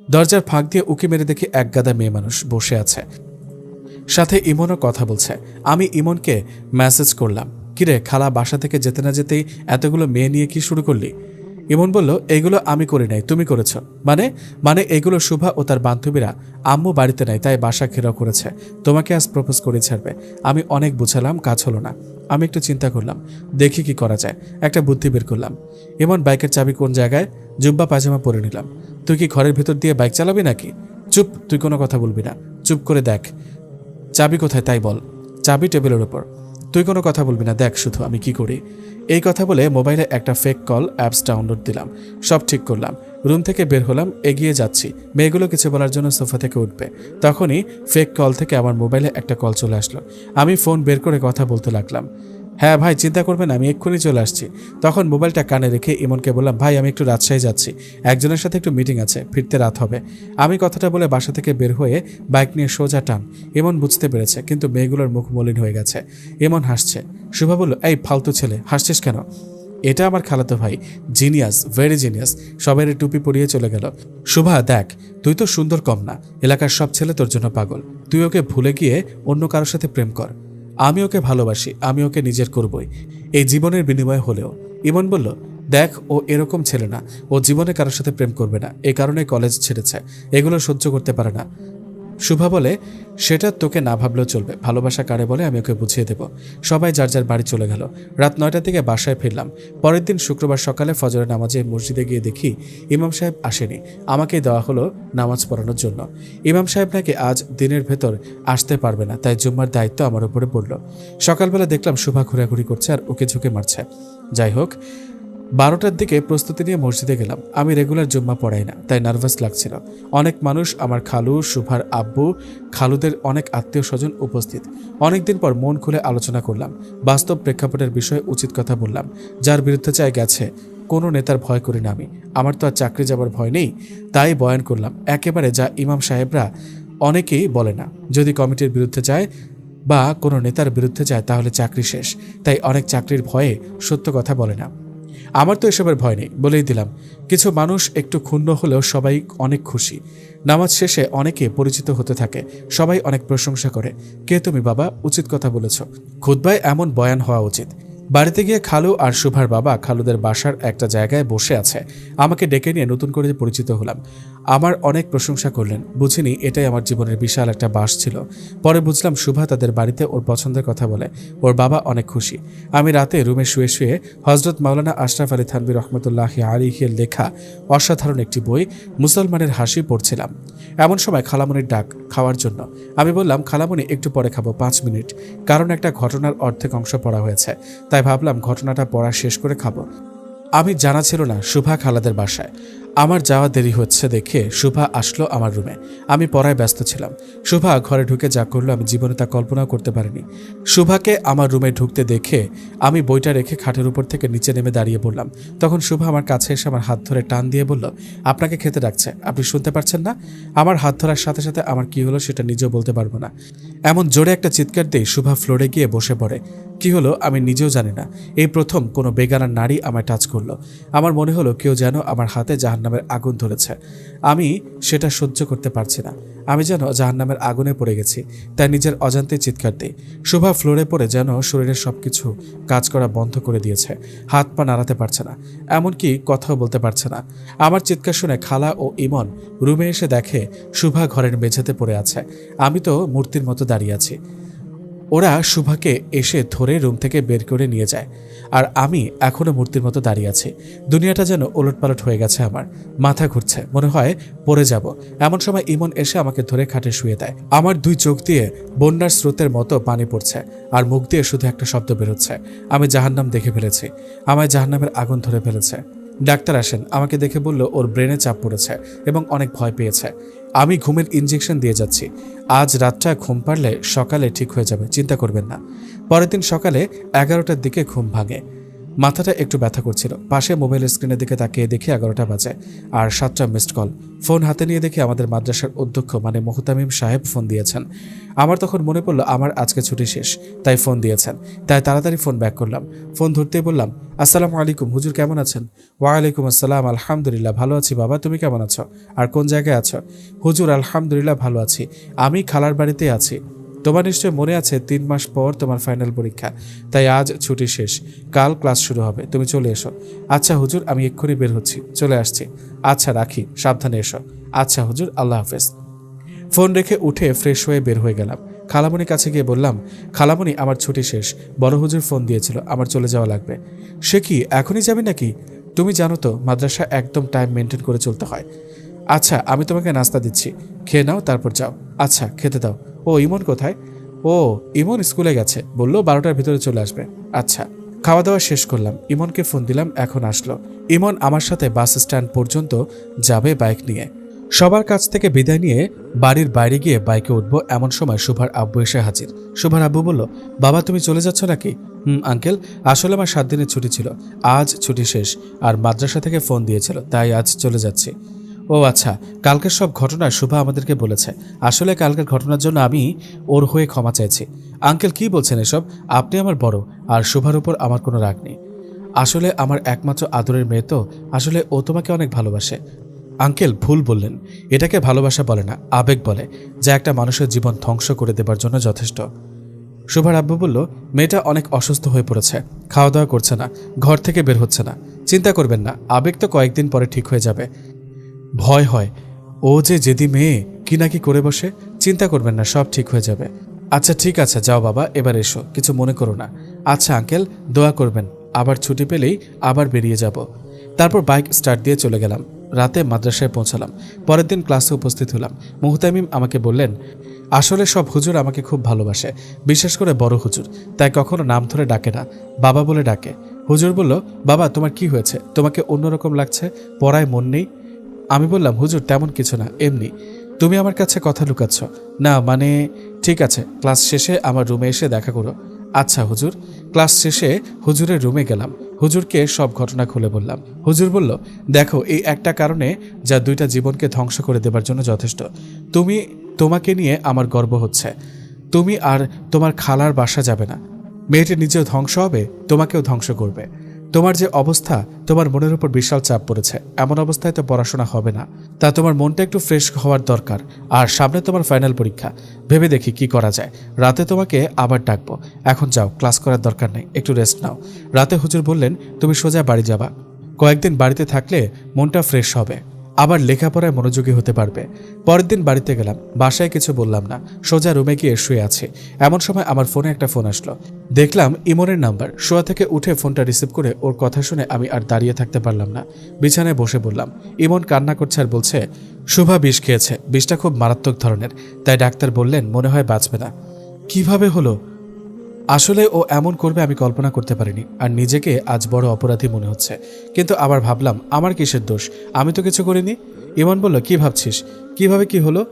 দরজার ফাঁক দিয়ে উঁকি মেরে দেখি এক গাদা মেয়ে মানুষ বসে আছে, সাথে ইমনও কথা বলছে। আমি ইমনকে মেসেজ করলাম, কিরে খালা, বাসা থেকে যেতে না যেতেই এতগুলো মেয়ে নিয়ে কি শুরু করলি? ইমন বলল, এগুলো আমি করি নাই, তুমি করেছ। মানে মানে এগুলো শুভা ও তার বান্ধবীরা, আম্মু বাড়িতে নাই তাই বাসা ঘেরাও করেছে, তোমাকে আজ প্রপোজ করে ছাড়বে। আমি অনেক বুঝালাম, কাজ হলো না। আমি একটু চিন্তা করলাম, দেখি কি করা যায়। একটা বুদ্ধি বের করলাম। ইমন, বাইকের চাবি কোন জায়গায়? জুব্বা পায়জামা পরে নিলাম। তুই কি ঘরের ভেতর দিয়ে বাইক চালাবি নাকি? চুপ, তুই কোনো কথা বলবি না, চুপ করে দেখ। চাবি কোথায় তাই বল। চাবি টেবিলের ওপর। তুই কোনো কথা বলবি না, দেখ শুধু আমি কি করি। এই কথা বলে মোবাইলে একটা ফেক কল অ্যাপস ডাউনলোড দিলাম। সব ঠিক করলাম। রুম থেকে বের হলাম, এগিয়ে যাচ্ছি। মেয়েগুলো কিছু বলার জন্য সোফা থেকে উঠবে। তখনই ফেক কল থেকে আমার মোবাইলে একটা কল চলে আসলো। আমি ফোন বের করে কথা বলতে লাগলাম। হ্যাঁ ভাই, চিন্তা করবেন, আমি এক্ষুনি চলে আসছি। তখন মোবাইলটা কানে রেখে ইমনকে বললাম, ভাই আমি একটু রাজশাহী যাচ্ছি, একজনের সাথে একটু মিটিং আছে, ফিরতে রাত হবে। আমি কথাটা বলে বাসা থেকে বের হয়ে বাইক নিয়ে সোজা টান। ইমন বুঝতে পেরেছে, কিন্তু মেয়েগুলোর মুখ মলিন হয়ে গেছে। ইমন হাসছে। শুভা বলল, এই ফালতু ছেলে, হাসছিস কেন? এটা আমার খালাতো ভাই, জিনিয়াস, ভেরি জিনিয়াস। সবাই টুপি পরিয়ে চলে গেল। শুভা দেখ, তুই তো সুন্দর কম না, এলাকার সব ছেলে তোর জন্য পাগল। তুই ওকে ভুলে গিয়ে অন্য কারোর সাথে প্রেম কর। আমি ওকে ভালোবাসি, আমি ওকে নিজের করবই, এই জীবনের বিনিময়ে হলেও। ইমন বলল, দেখ ও এরকম ছেলে না, ও জীবনে কারোর সাথে প্রেম করবে না, এ কারণে কলেজ ছেড়েছে, এগুলো সহ্য করতে পারে না। শুভা বলে, সেটা তোকে না ভাবলেও চলবে, ভালোবাসা কারে বলে আমি ওকে বুঝিয়ে দেব। সবাই যার যার বাড়ি চলে গেল। রাত 9টার দিকে বাসায় ফিরলাম। পরের দিন শুক্রবার সকালে ফজরের নামাজে মসজিদে গিয়ে দেখি ইমাম সাহেব আসেনি। আমাকেই দেওয়া হলো নামাজ পড়ানোর জন্য। ইমাম সাহেব নাকি আজ দিনের ভেতর আসতে পারবে না, তাই জুম্মার দায়িত্ব আমার উপরে পড়ল। সকালবেলা দেখলাম শুভা ঘোরাঘুরি করছে আর ওকে ঝুঁকে মারছে। যাই হোক, 12টার দিকে প্রস্তুতি নিয়ে মসজিদে গেলাম। আমি রেগুলার জুম্মা পড়াই না, তাই নার্ভাস লাগছিল। অনেক মানুষ, আমার খালু, শুভার আব্বু, খালুদের অনেক আত্মীয় স্বজন উপস্থিত। অনেকদিন পর মন খুলে আলোচনা করলাম, বাস্তব প্রেক্ষাপটের বিষয়ে উচিত কথা বললাম। যার বিরুদ্ধে চাই গেছে, কোনো নেতার ভয় করি না আমি, আমার তো আর চাকরি যাবার ভয় নেই। তাই বয়ান করলাম একেবারে যা ইমাম সাহেবরা অনেকেই বলে না। যদি কমিটির বিরুদ্ধে যায় বা কোনো নেতার বিরুদ্ধে যায় তাহলে চাকরি শেষ। তাই অনেক চাকরির ভয়ে সত্য কথা বলে না। আমার তো এসবের ভয় নেই, বলেই দিলাম। কিছু মানুষ একটু ক্ষুণ্ণ হলেও সবাই অনেক খুশি। নামাজ শেষে অনেকে পরিচিত হতে থাকে, সবাই অনেক প্রশংসা করে। কে তুমি বাবা, উচিত কথা বলেছ, খুতবায় এমন বয়ান হওয়া উচিত। বাড়িতে গিয়ে খালু আর শুভার বাবা খালুদের বাসার একটা জায়গায় বসে আছে। আমাকে ডেকে নিয়ে নতুন করে পরিচিত হলাম। আমার অনেক প্রশংসা করলেন। বুঝিনি এটাই আমার জীবনের বিশাল একটা বাস ছিল। পরে বুঝলাম শুভা তাদের বাড়িতে ওর পছন্দের কথা বলে, ওর বাবা অনেক খুশি। আমি রাতে রুমে শুয়ে শুয়ে হজরত মাওলানা আশরাফ আলী থানভী রহমতুল্লাহ আলাইহির লেখা অসাধারণ একটি বই মুসলমানের হাসি পড়ছিলাম। এমন সময় খালামণির ডাক, খাওয়ার জন্য। আমি বললাম, খালামণি একটু পরে খাবো, 5 মিনিট, কারণ একটা ঘটনার অর্ধেক অংশ পড়া হয়েছে, তাই ভাবলাম ঘটনাটা পড়া শেষ করে খাবো। আমি জানা ছিল না শুভা খালাদের বাসায়। আমার যাওয়া দেরি হচ্ছে দেখে শুভা আসলো আমার রুমে। আমি পড়ায় ব্যস্ত ছিলাম। শুভা ঘরে ঢুকে যা করলো আমি জীবনে তা কল্পনাও করতে পারিনি। শুভাকে আমার রুমে ঢুকতে দেখে আমি বইটা রেখে খাটের উপর থেকে নিচে নেমে দাঁড়িয়ে পড়লাম। তখন শুভা আমার কাছে এসে আমার হাত ধরে টান দিয়ে বলল, আপনাকে খেতে ডাকছে, আপনি শুনতে পারছেন না? আমার হাত ধরার সাথে সাথে আমার কি হলো সেটা নিজেও বলতে পারবো না। এমন জোরে একটা চিৎকার দিয়ে শুভা ফ্লোরে গিয়ে বসে পড়ে। কি হলো আমি নিজেও জানি না। এই প্রথম কোনো বেগানার নারী আমায় টাচ করলো। আমার মনে হলো কেউ যেন আমার হাতে জাহান্নামের আগুন ধরেছে। আমি সেটা সহ্য করতে পারছি না। আমি যেন জাহান্নামের আগুনে পড়ে গেছি, তাই নিজের অজান্তে চিৎকার দিই। শুভা ফ্লোরে পড়ে যেন শরীরের সবকিছু কাজ করা বন্ধ করে দিয়েছে। হাত পা নাড়াতে পারছে না, এমনকি কথাও বলতে পারছে না। আমার চিৎকার শুনে খালা ও ইমন রুমে এসে দেখে শুভা ঘরের মেঝেতে পড়ে আছে। আমি তো মূর্তির মতো দাঁড়িয়ে আছি। ওরা শুভাকে এসে ধরে রুম থেকে বের করে নিয়ে যায়, আর আমি এখনো মূর্তির মতো দাঁড়িয়ে আছি। দুনিয়াটা যেন ওলটপালট হয়ে গেছে। আমার মাথা ঘুরছে, মনে হয় পড়ে যাব। এমন সময় ইমন এসে আমাকে ধরে খাটে শুয়ে দেয়। আমার 2 চোখ দিয়ে বন্যার স্রোতের মতো পানি পড়ছে, আর মুখ দিয়ে শুধু একটা শব্দ বেরোচ্ছে, আমি জাহান্নাম দেখে ফেলেছি, আমায় জাহান্নামের আগুন ধরে ফেলেছে। ডাক্তার আসেন, আমাকে দেখে বলল ওর ব্রেনে চাপ পড়েছে এবং অনেক ভয় পেয়েছে। আমি ঘুমের ইনজেকশন দিয়ে যাচ্ছি। আজ রাতটা ঘুম পারলে সকালে ঠিক হয়ে যাবে, চিন্তা করবেন না। পরের দিন সকালে 11টার দিকে ঘুম ভাঙে। মাথাটা একটু ব্যথা করছিল। পাশে মোবাইলের স্ক্রিনের দিকে তাকিয়ে দেখি 11টা বাজে আর 7টা মিসড কল। ফোন হাতে নিয়ে দেখি আমাদের মাদ্রাসার অধ্যক্ষ মানে মুহতামিম সাহেব ফোন দিয়েছেন। আমার তখন মনে পড়লো আমার আজকে ছুটি শেষ, তাই ফোন দিয়েছেন। তাই তাড়াতাড়ি ফোন ব্যাক করলাম। ফোন ধরতেই বললাম, আসসালামু আলাইকুম হুজুর, কেমন আছেন? ওয়ালাইকুম আসসালাম, আলহামদুলিল্লাহ ভালো আছি বাবা, তুমি কেমন আছো? আর কোন জায়গায় আছো? হুজুর আলহামদুলিল্লাহ ভালো আছি, আমি খালার বাড়িতে আছি। তোমার নিশ্চয় মনে আছে 3 মাস পর তোমার ফাইনাল পরীক্ষা, তাই আজ ছুটি শেষ, কাল ক্লাস শুরু হবে, তুমি চলে এসো। আচ্ছা হুজুর, আমি এক্ষুনি বের হচ্ছি, চলে আসছি। আচ্ছা রাখি, সাবধানে এসো। আচ্ছা হুজুর, আল্লাহ হাফেজ। ফোন রেখে উঠে ফ্রেশ হয়ে বের হয়ে গেলাম। খালামণির কাছে গিয়ে বললাম, খালামণি আমার ছুটি শেষ, বড় হুজুর ফোন দিয়েছিল, আমার চলে যাওয়া লাগবে। সে কি এখনই যাবে নাকি? তুমি জানো তো মাদ্রাসা একদম টাইম মেনটেন করে চলতে হয়। আচ্ছা আমি তোমাকে নাস্তা দিচ্ছি, খেয়ে নাও তারপর যাও। আচ্ছা খেতে দাও। ও ইমন কোথায়? ও ইমন স্কুলে গেছে, বললো 12টার ভিতরে চলে আসবে। আচ্ছা। খাওয়া দাওয়া শেষ করলাম, ইমনকে ফোন দিলাম, এখন আসলো। ইমন আমার সাথে বাস স্ট্যান্ড পর্যন্ত যাবে বাইক নিয়ে। সবার কাছ থেকে বিদায় নিয়ে বাড়ির বাইরে গিয়ে বাইকে উঠবো এমন সময় শুভার আব্বু এসে হাজির। শুভার আব্বু বলল, বাবা তুমি চলে যাচ্ছ নাকি? আঙ্কেল, আসলে আমার 7 দিনের ছুটি ছিল, আজ ছুটি শেষ, আর মাদ্রাসা থেকে ফোন দিয়েছিল, তাই আজ চলে যাচ্ছি। ও আচ্ছা, কালকের সব ঘটনা শুভা আমাদেরকে বলেছে। আসলে কালকের ঘটনার জন্য আমি ওর হয়ে ক্ষমা চাইছি। আঙ্কেল কি বলছেন এসব? আপনি আমার বড়, আর শুভার উপর আমার কোনো রাগ নেই। আসলে আমার একমাত্র আদরের মেয়ে তো, আসলে ও তোমাকে অনেক ভালোবাসে। আঙ্কেল ভুল বললেন, এটাকে ভালোবাসা বলে না, আবেগ বলে, যা একটা মানুষের জীবন ধ্বংস করে দেবার জন্য যথেষ্ট। শুভার আব্বু বলল, মেয়েটা অনেক অসুস্থ হয়ে পড়েছে, খাওয়া দাওয়া করছে না, ঘর থেকে বের হচ্ছে না। চিন্তা করবেন না, আবেগ তো কয়েকদিন পরে ঠিক হয়ে যাবে। ভয় হয় ও যে জেদি মেয়ে, কি না কি করে বসে। চিন্তা করবেন না, সব ঠিক হয়ে যাবে। আচ্ছা ঠিক আছে, যাও বাবা, এবার এসো, কিছু মনে করো না। আচ্ছা আঙ্কেল, দোয়া করবেন, আবার ছুটি পেলেই আবার বেরিয়ে যাব। তারপর বাইক স্টার্ট দিয়ে চলে গেলাম। রাতে মাদ্রাসায় পৌঁছালাম। পরের দিন ক্লাসে উপস্থিত হলাম। মুহতামিম আমাকে বললেন, আসলে সব হুজুর আমাকে খুব ভালোবাসে, বিশেষ করে বড় হুজুর, তাই কখনো নাম ধরে ডাকে না, বাবা বলে ডাকে। হুজুর বলল, বাবা তোমার কি হয়েছে, তোমাকে অন্যরকম লাগছে, পড়ায় মন নেই? আমি বললাম, হুজুর তেমন কিছু না, এমনি। তুমি আমার কাছে কথা লুকাচ্ছ? না মানে, ঠিক আছে, ক্লাস শেষে আমার রুমে এসে দেখা করো। আচ্ছা হুজুর। ক্লাস শেষে হুজুরের রুমে গেলাম। হুজুরকে সব ঘটনা খুলে বললাম। হুজুর বলল, দেখো এই একটা কারণে যা 2টা জীবনকে ধ্বংস করে দেবার জন্য যথেষ্ট। তোমাকে নিয়ে আমার গর্ব হচ্ছে। তুমি আর তোমার খালার বাসা যাবে না। মেয়েটি নিজেও ধ্বংস হবে, তোমাকেও ধ্বংস করবে। তোমার যে অবস্থা, তোমার মনের উপর বিশাল চাপ পড়েছে, এমন অবস্থায় তো পড়াশোনা হবে না। তা তোমার মনটা একটু ফ্রেশ হওয়ার দরকার। আর সামনে তোমার ফাইনাল পরীক্ষা, ভেবে দেখি কি করা যায়। রাতে তোমাকে আবার ডাকবো, এখন যাও, ক্লাস করার দরকার নেই, একটু রেস্ট নাও। রাতে হুজুর বললেন, তুমি সোজা বাড়ি যাবা, কয়েকদিন বাড়িতে থাকলে মনটা ফ্রেশ হবে, আবার লেখাপড়ায় মনোযোগী হতে পারবে। পরের দিন বাড়িতে গেলাম, বাসায় কিছু বললাম না, সোজা রুমে গিয়ে শুয়ে আছি। এমন সময় আমার ফোনে একটা ফোন আসলো। দেখলাম ইমনের নাম্বার। শোয়া থেকে উঠে ফোনটা রিসিভ করে ওর কথা শুনে আমি আর দাঁড়িয়ে থাকতে পারলাম না, বিছানায় বসে বললাম। ইমন কান্না করছে আর বলছে, শুভা বিষ খেয়েছে, বিষটা খুব মারাত্মক ধরনের, তাই ডাক্তার বললেন মনে হয় বাঁচবে না। কিভাবে হলো? আসলে ও এমন করবে আমি কল্পনা করতে পারিনি, আর নিজেকে আজ বড় অপরাধী মনে হচ্ছে। কিন্তু আবার ভাবলাম, আমার কিসের দোষ, আমি তো কিছু করিনি। ইমন বলল, কি ভাবছিস? কিভাবে কি হলো?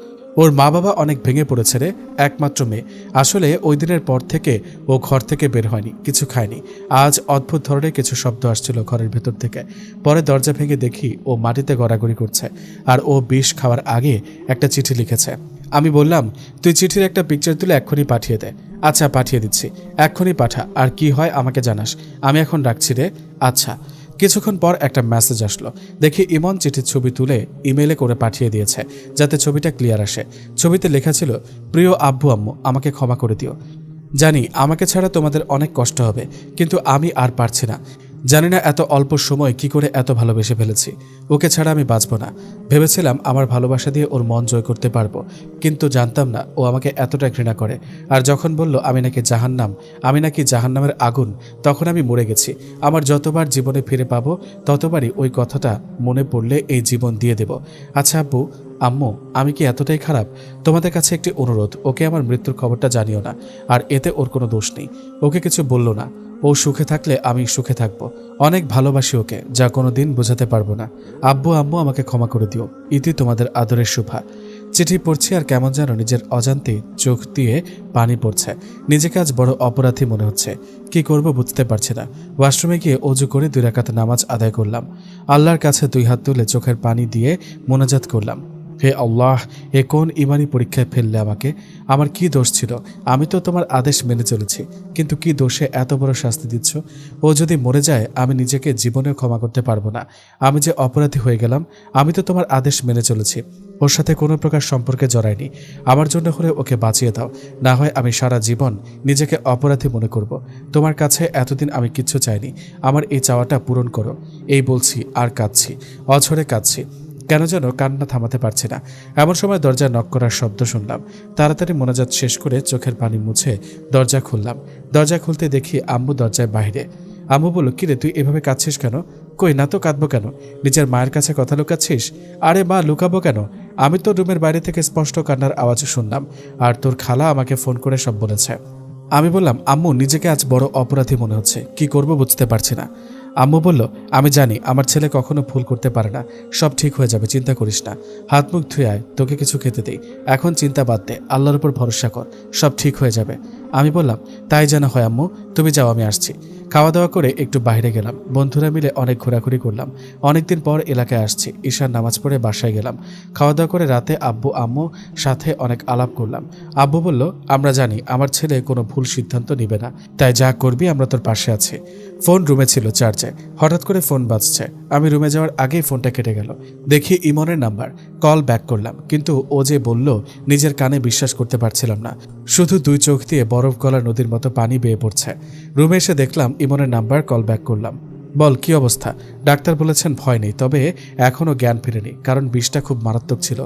ওর মা বাবা অনেক ভেঙে পড়েছে রে, একমাত্র মেয়ে। আসলে ওই দিনের পর থেকে ও ঘর থেকে বের হয়নি, কিছু খায়নি। আজ অদ্ভুত ধরনের কিছু শব্দ আসছিল ঘরের ভেতর থেকে। পরে দরজা ভেঙে দেখি ও মাটিতে গড়াগড়ি করছে, আর ও বিষ খাওয়ার আগে একটা চিঠি লিখেছে। আমি বললাম, তুই চিঠির একটা পিকচার তুলে এক্ষুনি পাঠিয়ে দে। আচ্ছা পাঠিয়ে দিচ্ছি, এক্ষুনি পাঠা, আর কি হয় আমাকে জানাস। আমি এখন রাখছি রে। আচ্ছা। কিছুক্ষণ পর একটা মেসেজ আসলো। দেখি ইমন চিঠির ছবি তুলে ইমেলে করে পাঠিয়ে দিয়েছে, যাতে ছবিটা ক্লিয়ার আসে। ছবিতে লেখা ছিল, প্রিয় আব্বু আম্মু, আমাকে ক্ষমা করে দিও। জানি আমাকে ছাড়া তোমাদের অনেক কষ্ট হবে, কিন্তু আমি আর পারছি না। জানি না এত অল্প সময় কি করে এত ভালোবেসে ফেলেছি। ওকে ছাড়া আমি বাঁচব না। ভেবেছিলাম আমার ভালোবাসা দিয়ে ওর মন জয় করতে পারবো, কিন্তু জানতাম না ও আমাকে এতটা ঘৃণা করে। আর যখন বলল আমি নাকি জাহান্নামের আগুন, তখন আমি মরে গেছি। আমার যতবার জীবনে ফিরে পাবো ততবারই ওই কথাটা মনে পড়লে এই জীবন দিয়ে দেব। আচ্ছা আব্বু আম্মু, আমি কি এতটাই খারাপ? তোমাদের কাছে একটি অনুরোধ, ওকে আমার মৃত্যুর খবরটা জানিও না। আর এতে ওর কোনো দোষ নেই, ওকে কিছু বললো না। ও সুখে থাকলে আমি সুখে থাকবো। অনেক ভালোবাসি ওকে, যা কোনো দিন বোঝাতে পারবো না। আব্বু আম্মু, আমাকে ক্ষমা করে দিও। ইতি তোমাদের আদরের শুভা। চিঠি পড়ছি আর কেমন যেন নিজের অজান্তে চোখ দিয়ে পানি পড়ছে। নিজেকে আজ বড় অপরাধী মনে হচ্ছে। কি করব বুঝতে পারছি না। ওয়াশরুমে গিয়ে অজু করে 2 রাকাত নামাজ আদায় করলাম। আল্লাহর কাছে 2 হাত তুলে চোখের পানি দিয়ে মোনাজাত করলাম। হে আল্লাহ, এ কোন ইমানি পরীক্ষায় ফেললে আমাকে? আমার কি দোষ ছিল? আমি তো তোমার আদেশ মেনে চলেছি, কিন্তু কি দোষে এত বড় শাস্তি দিচ্ছ? ও যদি মরে যায় আমি নিজেকে জীবনেও ক্ষমা করতে পারবো না। আমি যে অপরাধী হয়ে গেলাম। আমি তো তোমার আদেশ মেনে চলেছি, ওর সাথে কোনো প্রকার সম্পর্কে জড়াইনি। আমার জন্য হলে ওকে বাঁচিয়ে দাও, না হয় আমি সারা জীবন নিজেকে অপরাধী মনে করব। তোমার কাছে এতদিন আমি কিচ্ছু চাইনি, আমার এই চাওয়াটা পূরণ করো। এই বলছি আর কাঁদছি, অঝরে কাঁদছি। কেন যেন কান্না থামাতে পারছি না। এমন সময় দরজা নক করার শব্দ শুনলাম। তাড়াতাড়ি মোনাজাত শেষ করে চোখের পানি মুছে দরজা খুললাম। দরজা খুলতে দেখি আম্মু দরজায় বাইরে। আম্মু বলল, কিরে তুই এভাবে কাঁদছিস কেন? কই না তো, কাঁদবো কেন? নিজের মায়ের কাছে কথা লুকাচ্ছিস? আরে মা, লুকাবো কেন? আমি তো রুমের বাইরে থেকে স্পষ্ট কান্নার আওয়াজ শুনলাম, আর তোর খালা আমাকে ফোন করে সব বলেছে। আমি বললাম, আম্মু নিজেকে আজ বড় অপরাধী মনে হচ্ছে, কি করব বুঝতে পারছি না। আম্মু বলল, আমি জানি আমার ছেলে কখনো ভুল করতে পারে না, সব ঠিক হয়ে যাবে, চিন্তা করিস না। হাত মুখ ধুয়ে আয়, তোকে কিছু খেতে দেই। এখন চিন্তা বাদ দে, আল্লাহর উপর ভরসা কর, সব ঠিক হয়ে যাবে। আমি বললাম, তাই যেন হয় আম্মু, তুমি যাও, আমি আসছি। খাওয়া দাওয়া করে একটু বাইরে গেলাম। বন্ধুরা মিলে অনেক ঘোরাঘুরি করলাম। অনেকদিন পর এলাকায় আসছি। ঈশার নামাজ পড়ে বাসায় গেলাম। খাওয়া দাওয়া করে রাতে আব্বু আম্মু সাথে অনেক আলাপ করলাম। আব্বু বলল, আমরা জানি আমার ছেলে কোনো ভুল সিদ্ধান্ত নিবে না, তাই যা করবি আমরা তোর পাশে আছি। ফোন রুমে ছিল চার্জে। হঠাৎ করে ফোন বাজছে। আমি রুমে যাওয়ার আগেই ফোনটা কেটে গেল। দেখি ইমনের নাম্বার। কল ব্যাক করলাম, কিন্তু ও যে বলল নিজের কানে বিশ্বাস করতে পারছিলাম না। শুধু 2 চোখ দিয়ে বরফ গলা নদীর মতো পানি বেয়ে পড়ছে। রুমে এসে দেখলাম ইমনের নাম্বার। কল ব্যাক করলাম। বল, কি অবস্থা? ডাক্তার বলেছেন ভয় নেই, তবে এখনও জ্ঞান ফিরেনি, কারণ বিষটা খুব মারাত্মক ছিল,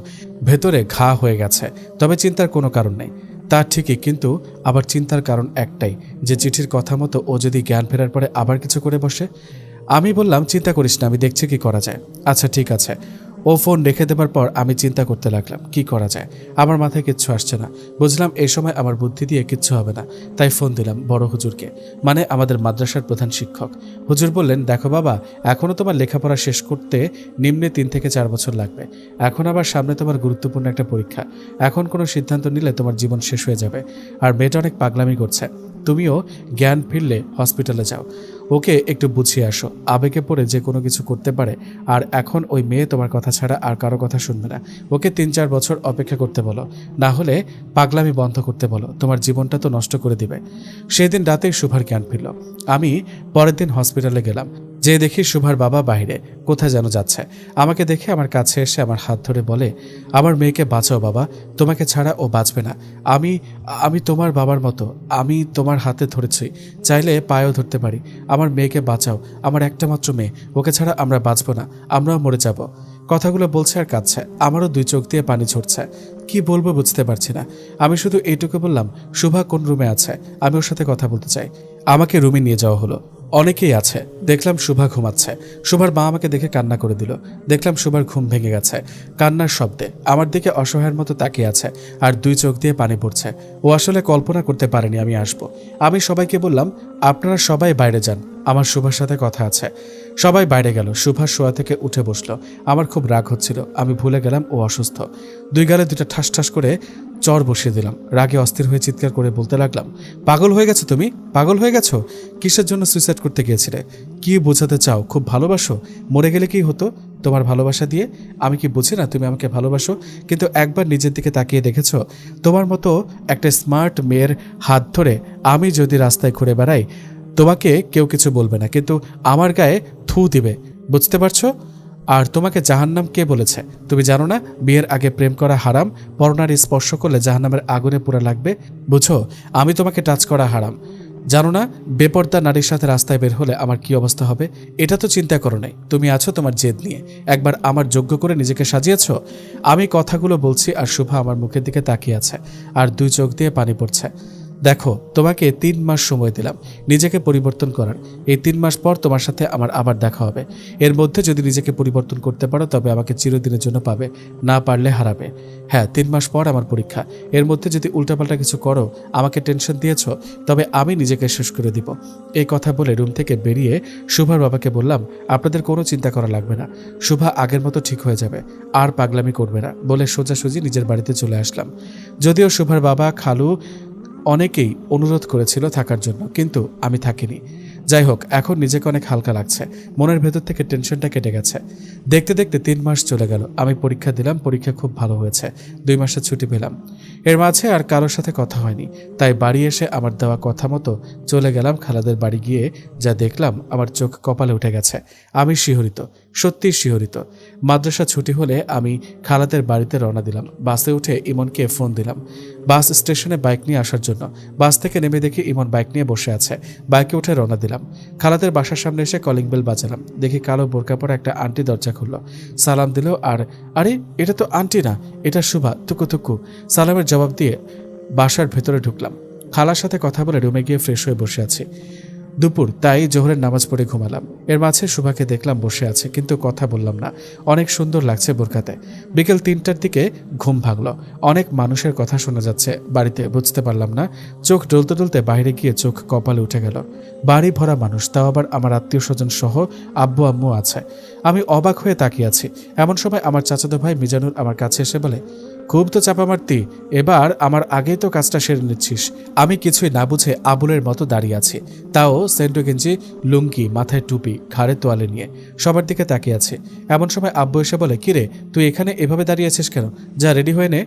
ভেতরে ঘা হয়ে গেছে। তবে চিন্তার কোনো কারণ নেই। তা ঠিকই, কিন্তু আবার চিন্তার কারণ একটাই, যে চিঠির কথা মতো ও যদি জ্ঞান ফেরার পরে আবার কিছু করে বসে। আমি বললাম, চিন্তা করিস না, আমি দেখছি কি করা যায়। আচ্ছা ঠিক আছে। ও ফোন রেখে দেবার পর আমি চিন্তা করতে লাগলাম কি করা যায়। আমার মাথায় কিচ্ছু আসছে না। বুঝলাম এই সময় আমার বুদ্ধি দিয়ে কিচ্ছু হবে না। তাই ফোন দিলাম বড় হুজুরকে, মানে আমাদের মাদ্রাসার প্রধান শিক্ষক। হুজুর বললেন, দেখো বাবা, এখনও তোমার লেখাপড়া শেষ করতে নিম্নে 3 থেকে 4 বছর লাগবে। এখন আবার সামনে তোমার গুরুত্বপূর্ণ একটা পরীক্ষা। এখন কোনো সিদ্ধান্ত নিলে তোমার জীবন শেষ হয়ে যাবে। আর মেয়েটা অনেক পাগলামি করছে। তুমিও জ্ঞান ফিরলে হসপিটালে যাও, ওকে একটু বুঝিয়ে আসো। আবেগে পড়ে যে কোনো কিছু করতে পারে। আর এখন ওই মেয়ে তোমার কথা ছাড়া আর কারো কথা শুনবে না। ওকে 3-4 বছর অপেক্ষা করতে বলো, না হলে পাগলামি বন্ধ করতে বলো। তোমার জীবনটা তো নষ্ট করে দিবে। সেদিন রাতেই শুভার জ্ঞান ফিরল। আমি পরের দিন হসপিটালে গেলাম। যে দেখি শুভার বাবা বাইরে কোথায় যেন যাচ্ছে। আমাকে দেখে আমার কাছে এসে আমার হাত ধরে বলে, আমার মেয়েকে বাঁচাও বাবা, তোমাকে ছাড়া ও বাঁচবে না। আমি আমি তোমার বাবার মতো, আমি তোমার হাতে ধরেছি, চাইলে পায়েও ধরতে পারি। আমার মেয়েকে বাঁচাও, আমার একটা মাত্র মেয়ে, ওকে ছাড়া আমরা বাঁচবো না, আমরাও মরে যাব। কথাগুলো বলছে আর কাঁদছে। আমারও 2 চোখ দিয়ে পানি ঝরছে। কি বলবো বুঝতে পারছি না। আমি শুধু এইটুকু বললাম, শুভা কোন রুমে আছে, আমি ওর সাথে কথা বলতে চাই। আমাকে রুমে নিয়ে যাওয়া হলো। অনেকেই আছে। দেখলাম শুভা ঘুমাচ্ছে। শুভার মা আমাকে দেখে কান্না করে দিল। দেখলাম শুভার ঘুম ভেঙে গেছে কান্নার শব্দে। আমার দিকে অসহায়ের মতো তাকিয়ে আছে, আর 2 চোখ দিয়ে পানি পড়ছে। ও আসলে কল্পনা করতে পারেনি আমি আসবো। আমি সবাইকে বললাম, আপনারা সবাই বাইরে যান, আমার শুভার সাথে কথা আছে। সবাই বাইরে গেল। শুভা শোয়া থেকে উঠে বসলো। আমার খুব রাগ হচ্ছিল। আমি ভুলে গেলাম ও অসুস্থ। 2 গালে 2টা ঠাস ঠাস করে চর বসিয়ে দিলাম। রাগে অস্থির হয়ে চিৎকার করে বলতে লাগলাম, পাগল হয়ে গেছো তুমি? পাগল হয়ে গেছো? কিসের জন্য সুইসাইড করতে গিয়েছিলে? কি বোঝাতে চাও? খুব ভালোবাসো? মরে গেলে কি হতো তোমার ভালোবাসা দিয়ে? আমি কি বুঝি না তুমি আমাকে ভালোবাসো? কিন্তু একবার নিজের দিকে তাকিয়ে দেখেছো? তোমার মতো একটা স্মার্ট মেয়ের হাত ধরে আমি যদি রাস্তায় ঘুরে বেড়াই, তোমাকে কেউ কিছু বলবে না, কিন্তু আমার গায়ে থু দিবে। বুঝতে পারছো? আর তোমাকে জাহান্নাম কে বলেছে? তুমি জানো না বিয়ের আগে প্রেম করা হারাম, পরনারী স্পর্শ করলে জাহান্নামের আগুনে পুড়ে লাগবে? বুঝো, আমি তোমাকে টাচ করা হারাম। জানো না বেপর্দা নারীর সাথে রাস্তায় বের হলে আমার কি অবস্থা হবে? এটা তো চিন্তা করো নাই। তুমি আছো তোমার জেদ নিয়ে, একবার আমার যোগ্য করে নিজেকে সাজিয়েছো। আমি কথাগুলো বলছি আর শুভা আমার মুখের দিকে তাকিয়ে আছে, আর 2 চোখ দিয়ে পানি পড়ছে। দেখো, তোমাকে 3 মাস সময় দিলাম নিজেকে পরিবর্তন করার। এই 3 মাস পর তোমার সাথে আমার আবার দেখা হবে। এর মধ্যে যদি নিজেকে পরিবর্তন করতে পারো তবে আমাকে চিরদিনের জন্য পাবে, না পারলে হারাবে। হ্যাঁ, 3 মাস পর আমার পরীক্ষা। এর মধ্যে যদি উল্টাপাল্টা কিছু করো, আমাকে টেনশন দিয়েছ, তবে আমি নিজেকে শেষ করে দিব। এই কথা বলে রুম থেকে বেরিয়ে শুভার বাবাকে বললাম, আপনাদের কোনো চিন্তা করা লাগবে না, শুভা আগের মতো ঠিক হয়ে যাবে, আর পাগলামি করবে না বলে সোজাসুজি নিজের বাড়িতে চলে আসলাম। যদিও শুভার বাবা, খালু অনেকেই অনুরোধ করেছিল থাকার জন্য, কিন্তু আমি থাকিনি। যাই হোক, এখন নিজেকে অনেক হালকা লাগছে, মনের ভেতর থেকে টেনশনটা কেটে গেছে। দেখতে দেখতে 3 মাস চলে গেল। আমি পরীক্ষা দিলাম, পরীক্ষা খুব ভালো হয়েছে, 2 মাসের ছুটি পেলাম। এর মাঝে আর কারোর সাথে কথা হয়নি, তাই বাড়ি এসে আমার দেওয়া কথা মতো চলে গেলাম খালাদের বাড়ি। গিয়ে যা দেখলাম আমার চোখ কপালে উঠে গেছে। আমি শিহরিত, সত্যিই শিহরিত। মাদ্রাসা ছুটি হলে আমি খালাদের বাড়িতে রওনা দিলাম। বাসে উঠে ইমনকে ফোন দিলাম বাস স্টেশনে বাইক নিয়ে আসার জন্য। বাস থেকে নেমে দেখি ইমন বাইক নিয়ে বসে আছে। বাইকে উঠে রওনা দিলাম। খালাদের বাসার সামনে এসে কলিং বেল বাজালাম। দেখি কালো বোরকা পরা একটা আন্টি দরজা খুলল, সালাম দিল। আর আরে, এটা তো আন্টি না, এটা শুভা। তুকু তুকু সালামের জবাব দিয়ে বাসার ভেতরে ঢুকলাম। খালার সাথে কথা বলে রুমে গিয়ে ফ্রেশ হয়ে বসে আছি। দুপুর, তাই জোহরের নামাজ পড়ে ঘুমালাম। এর মাঝে শুভাকে দেখলাম বসে আছে, কিন্তু কথা বললাম না। অনেক সুন্দর লাগছে বোরকাতে। বিকেল 3টার দিকে ঘুম ভাঙলো। অনেক মানুষের কথা শোনা যাচ্ছে বাড়িতে, বুঝতে পারলাম না। চোখ ডলতে ডলতে বাইরে গিয়ে চোখ কপালে উঠে গেল। বাড়ি ভরা মানুষ, তাও আবার আমার আত্মীয় স্বজন সহ আব্বু আম্মু আছে। আমি অবাক হয়ে তাকিয়ে আছি। এমন সময় আমার চাচাতো ভাই মিজানুর আমার কাছে এসে বলে, খুব তো চাপা মারতি, এবার আমার আগেই তো কাজটা সেরে নিচ্ছিস। আমি কিছুই না বুঝে আবুলের মতো দাঁড়িয়ে আছি, তাও সেন্টো গেঞ্জি, লুঙ্গি, মাথায় টুপি, ঘাড়ে তোয়ালে নিয়ে সবার দিকে তাকিয়ে আছে। এমন সময় আব্বু এসে বলে, কিরে তুই এখানে এভাবে দাঁড়িয়ে আছিস কেন? যা রেডি হয়ে নে।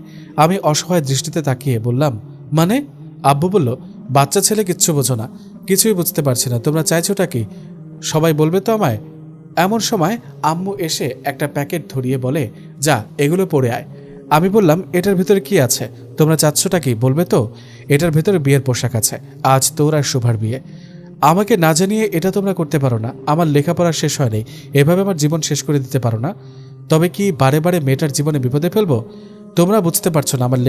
আমি অসহায় দৃষ্টিতে তাকিয়ে বললাম, মানে? আব্বু বলল, বাচ্চা ছেলে কিচ্ছু বোঝো না, কিছুই বুঝতে পারছি না, তোমরা চাইছোটা কি? সবাই বলবে তো আমায়। এমন সময় আম্মু এসে একটা প্যাকেট ধরিয়ে বলে, যা এগুলো পরে আয়। আমি বললাম, এটার ভিতরে কি আছে? তোমরা চাচ্ছটা কি বলবে তো? এটার ভেতরে বিয়ের পোশাক আছে, আজ তোর আর শুভার বিয়ে। আমাকে না জানিয়ে এটা তোমরা করতে পারো না? আমার লেখাপড়া শেষ হয়নি, এভাবে আমার জীবন শেষ করে দিতে পারো না? তবে কি বারে বারে মেয়েটার জীবনে বিপদে ফেলবো? তোমরা বুঝতে পারছো না, আমার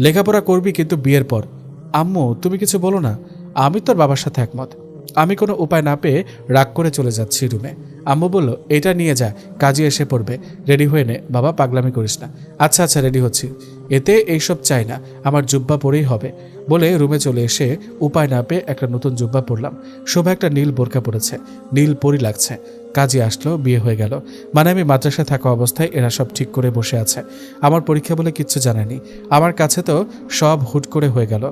লেখাপড়া করবি, কিন্তু বিয়ের পর। আম্মু, তুমি কিছু বলো না। আমি তোর বাবার সাথে একমত। আমি কোনো উপায় না পেয়ে রাগ করে চলে যাচ্ছি রুমে। আম্মু বলল, এটা নিয়ে যা, কাজে এসে পড়বে, রেডি হয়ে নে। বাবা, পাগলামি করিস না। আচ্ছা আচ্ছা, রেডি হচ্ছি। এতে এইসব চাই না, আমার জুব্বা পরেই হবে বলে রুমে চলে এসে উপায় না পেয়ে একটা নতুন জুব্বা পরলাম। শোভা একটা নীল বোরকা পরেছে, নীল পরি লাগছে। কাজে আসলো, বিয়ে হয়ে গেল। মানে আমি মাদ্রাসায় থাকা অবস্থায় এরা সব ঠিক করে বসে আছে। আমার পরীক্ষা বলে কিচ্ছু জানায়নি। আমার কাছে তো সব হুট করে হয়ে গেল।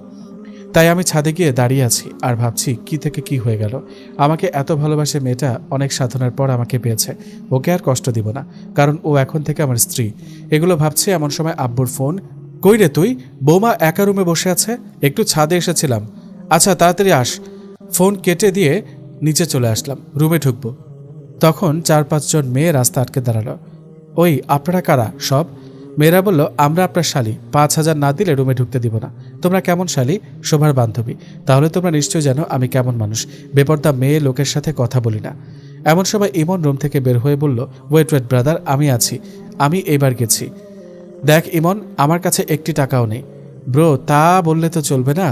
তাই আমি ছাদে গিয়ে দাঁড়িয়ে আছি আর ভাবছি কি থেকে কি হয়ে গেল। আমাকে এত ভালোবাসে মেয়েটা, অনেক সাধনার পর আমাকে পেয়েছে। ওকে আর কষ্ট দিব না, কারণ ও এখন থেকে আমার স্ত্রী। এগুলো ভাবছি এমন সময় আব্বুর ফোন। কই রে তুই? বৌমা একা রুমে বসে আছে, একটু ছাদে এসেছিলাম। আচ্ছা তাড়াতাড়ি আস। ফোন কেটে দিয়ে নিচে চলে আসলাম, রুমে ঢুকবো। তখন 4-5 জন মেয়ে রাস্তা আটকে দাঁড়ালো। ওই, আপনারা কারা সব? মেয়েরা বলল, আমরা আপনার শালি, 5,000 না দিলে রুমে ঢুকতে দিব না। তোমরা কেমন শালি? শোভার বান্ধবী। তাহলে তোমরা নিশ্চয়ই জানো আমি কেমন মানুষ, বেপরদা মেয়ে লোকের সাথে কথা বলি না। এমন সময় ইমন রুম থেকে বের হয়ে বলল, ওয়েট ওয়েট ব্রাদার, আমি আছি, আমি এইবার গেছি। দেখ ইমন, আমার কাছে একটি টাকাও নেই। ব্রো, তা বললে তো চলবে না।